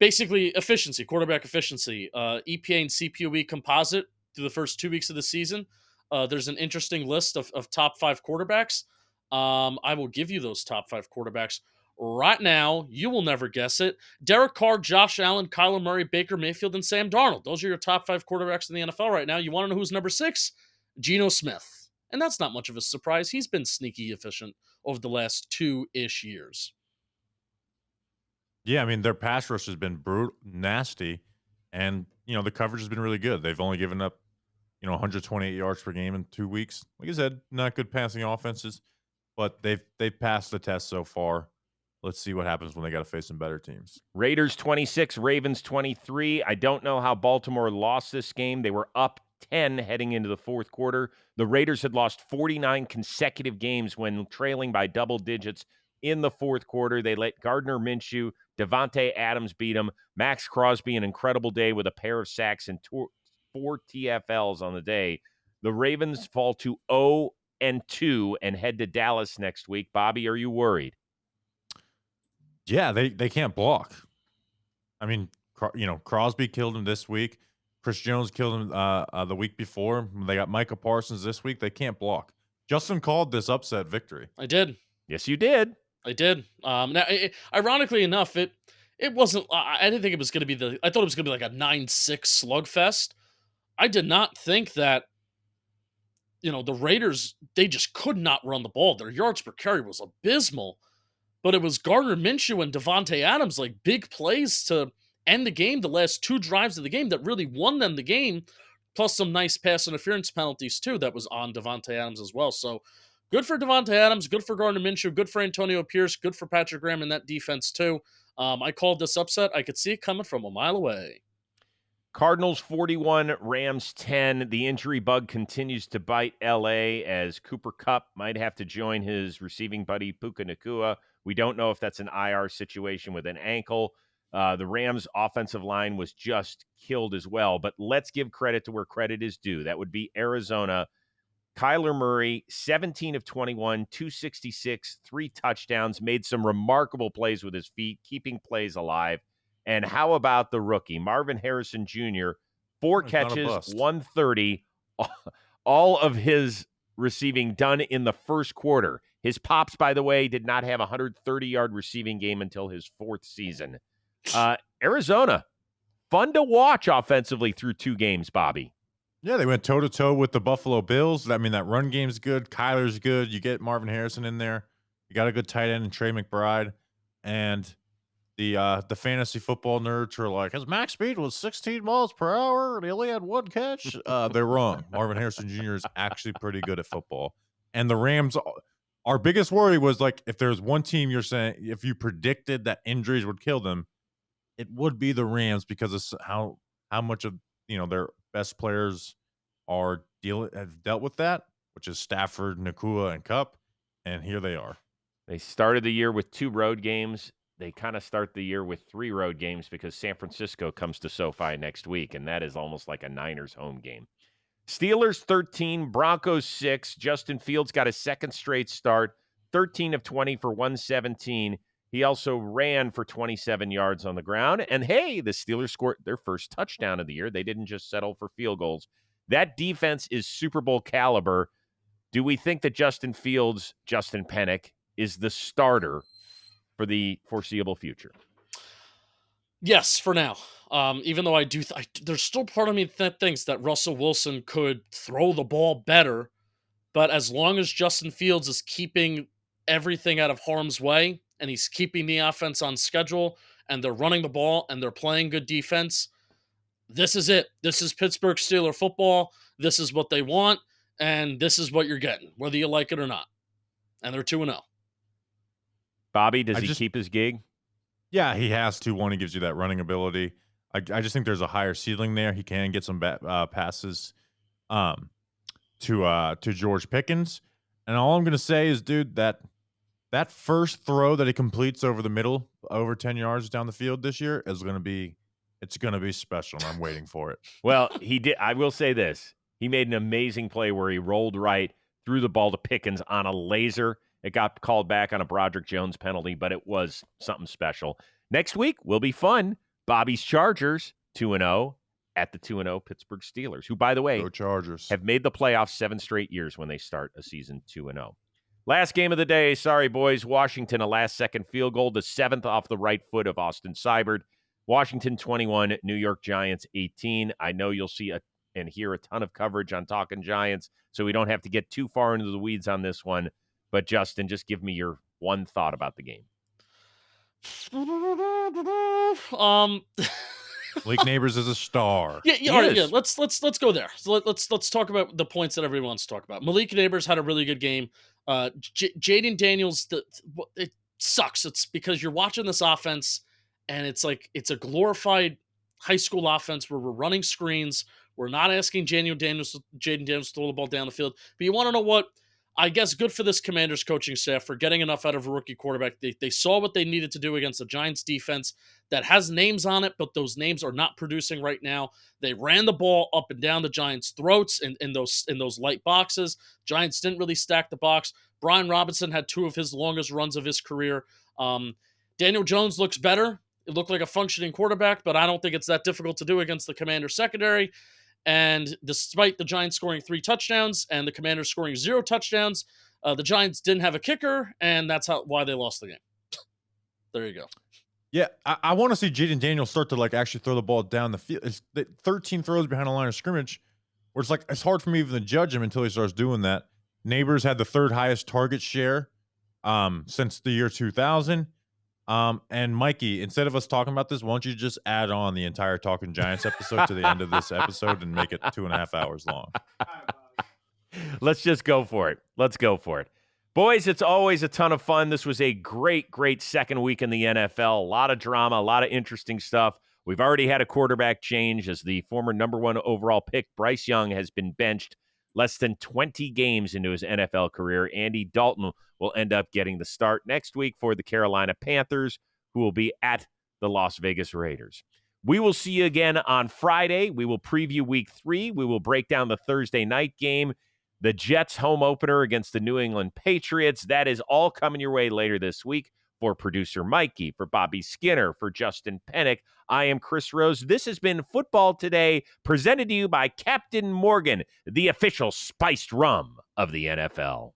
basically efficiency, quarterback efficiency, EPA and CPOE composite through the first 2 weeks of the season, there's an interesting list of top 5 quarterbacks. I will give you those top 5 quarterbacks right now. You will never guess it. Derek Carr, Josh Allen, Kyler Murray, Baker Mayfield, and Sam Darnold. Those are your top 5 quarterbacks in the NFL right now. You want to know who's number 6? Geno Smith. And that's not much of a surprise. He's been sneaky efficient over the last 2-ish years. Yeah, I mean, their pass rush has been brutal, nasty, and, the coverage has been really good. They've only given up, 128 yards per game in 2 weeks. Like I said, not good passing offenses, but they've passed the test so far. Let's see what happens when they got to face some better teams. Raiders 26, Ravens 23. I don't know how Baltimore lost this game. They were up 10 heading into the fourth quarter. The Raiders had lost 49 consecutive games when trailing by double digits in the fourth quarter. They let Gardner Minshew, Devontae Adams beat them. Max Crosby, an incredible day with a pair of sacks and 4 TFLs on the day. The Ravens fall to 0-2 and head to Dallas next week. Bobby, are you worried? Yeah, they can't block. I mean, Crosby killed him this week. Chris Jones killed him the week before. They got Micah Parsons this week. They can't block. Justin called this upset victory. I did. Yes, you did. I did. Now, ironically enough, it wasn't. I didn't think it was going to be I thought it was going to be like a 9-6 slugfest. I did not think that. The Raiders, they just could not run the ball. Their yards per carry was abysmal. But it was Gardner Minshew and Devontae Adams, like big plays to end the game, the last 2 drives of the game that really won them the game, plus some nice pass interference penalties too that was on Devontae Adams as well. So good for Devontae Adams, good for Gardner Minshew, good for Antonio Pierce, good for Patrick Graham in that defense too. I called this upset. I could see it coming from a mile away. Cardinals 41, Rams 10. The injury bug continues to bite L.A. as Cooper Kupp might have to join his receiving buddy Puka Nacua. We don't know if that's an IR situation with an ankle. The Rams' offensive line was just killed as well. But let's give credit to where credit is due. That would be Arizona. Kyler Murray, 17 of 21, 266, 3 touchdowns, made some remarkable plays with his feet, keeping plays alive. And how about the rookie, Marvin Harrison Jr., 4 catches, 130, all of his receiving done in the first quarter. His pops, by the way, did not have a 130-yard receiving game until his 4th season. Arizona, fun to watch offensively through 2 games, Bobby. Yeah, they went toe-to-toe with the Buffalo Bills. I mean, that run game's good. Kyler's good. You get Marvin Harrison in there. You got a good tight end in Trey McBride. And the fantasy football nerds are like, his max speed was 16 miles per hour and he only had 1 catch. They're wrong. Marvin Harrison Jr. is actually pretty good at football. And the Rams, our biggest worry was, like, if there's one team you're saying, if you predicted that injuries would kill them, it would be the Rams because of how much of their best players have dealt with that, which is Stafford, Nacua, and Kupp, and here they are. They started the year with 2 road games. They kind of start the year with 3 road games because San Francisco comes to SoFi next week, and that is almost like a Niners home game. Steelers 13, Broncos 6. Justin Fields got a 2nd straight start, 13 of 20 for 117. He also ran for 27 yards on the ground. And hey, the Steelers scored their first touchdown of the year. They didn't just settle for field goals. That defense is Super Bowl caliber. Do we think that Justin Fields, Justin Penik, is the starter for the foreseeable future? Yes, for now. Even though I do, there's still part of me that thinks that Russell Wilson could throw the ball better. But as long as Justin Fields is keeping everything out of harm's way and he's keeping the offense on schedule, and they're running the ball, and they're playing good defense, this is it. This is Pittsburgh Steelers football. This is what they want, and this is what you're getting, whether you like it or not. And they're 2-0. Bobby, does he keep his gig? Yeah, he has to. One, he gives you that running ability. I just think there's a higher ceiling there. He can get some passes to George Pickens. And all I'm going to say is, dude, that first throw that he completes over the middle, over 10 yards down the field this year is going to be special, and I'm waiting for it. Well, he did. I will say this. He made an amazing play where he rolled right, threw the ball to Pickens on a laser. It got called back on a Broderick Jones penalty, but it was something special. Next week will be fun. Bobby's Chargers, 2-0 at the 2-0 Pittsburgh Steelers, who, by the way, Go Chargers, have made the playoffs 7 straight years when they start a season 2-0. Last game of the day. Sorry, boys. Washington, a last-second field goal, the 7th off the right foot of Austin Seibert. Washington 21, New York Giants 18. I know you'll see and hear a ton of coverage on Talking Giants, so we don't have to get too far into the weeds on this one. But, Justin, just give me your one thought about the game. Malik Neighbors is a star. Yeah. All right, yeah. Let's go there. So let's talk about the points that everyone wants to talk about. Malik Neighbors had a really good game. Jaden Daniels, it sucks. It's because you're watching this offense, and it's like it's a glorified high school offense where we're running screens. We're not asking Jaden Daniels to throw the ball down the field. But you want to know what? I guess good for this Commanders coaching staff for getting enough out of a rookie quarterback. They saw what they needed to do against the Giants defense that has names on it, but those names are not producing right now. They ran the ball up and down the Giants' throats in those light boxes. Giants didn't really stack the box. Brian Robinson had 2 of his longest runs of his career. Daniel Jones looks better. It looked like a functioning quarterback, but I don't think it's that difficult to do against the Commanders secondary. And despite the Giants scoring 3 touchdowns and the Commanders scoring 0 touchdowns, the Giants didn't have a kicker, and that's why they lost the game. There you go. Yeah, I want to see Jaden Daniels start to actually throw the ball down the field. It's 13 throws behind the line of scrimmage, where it's hard for me even to judge him until he starts doing that. Neighbors had the 3rd highest target share since the year 2000. And Mikey, instead of us talking about this, why don't you just add on the entire Talking Giants episode to the end of this episode and make it 2.5 hours long? Let's just go for it. Let's go for it. Boys, it's always a ton of fun. This was a great, great second week in the NFL. A lot of drama, a lot of interesting stuff. We've already had a quarterback change as the former number 1 overall pick, Bryce Young, has been benched less than 20 games into his NFL career. Andy Dalton will end up getting the start next week for the Carolina Panthers, who will be at the Las Vegas Raiders. We will see you again on Friday. We will preview week 3. We will break down the Thursday night game, the Jets home opener against the New England Patriots. That is all coming your way later this week. For producer Mikey, for Bobby Skinner, for Justin Penik, I am Chris Rose. This has been Football Today, presented to you by Captain Morgan, the official spiced rum of the NFL.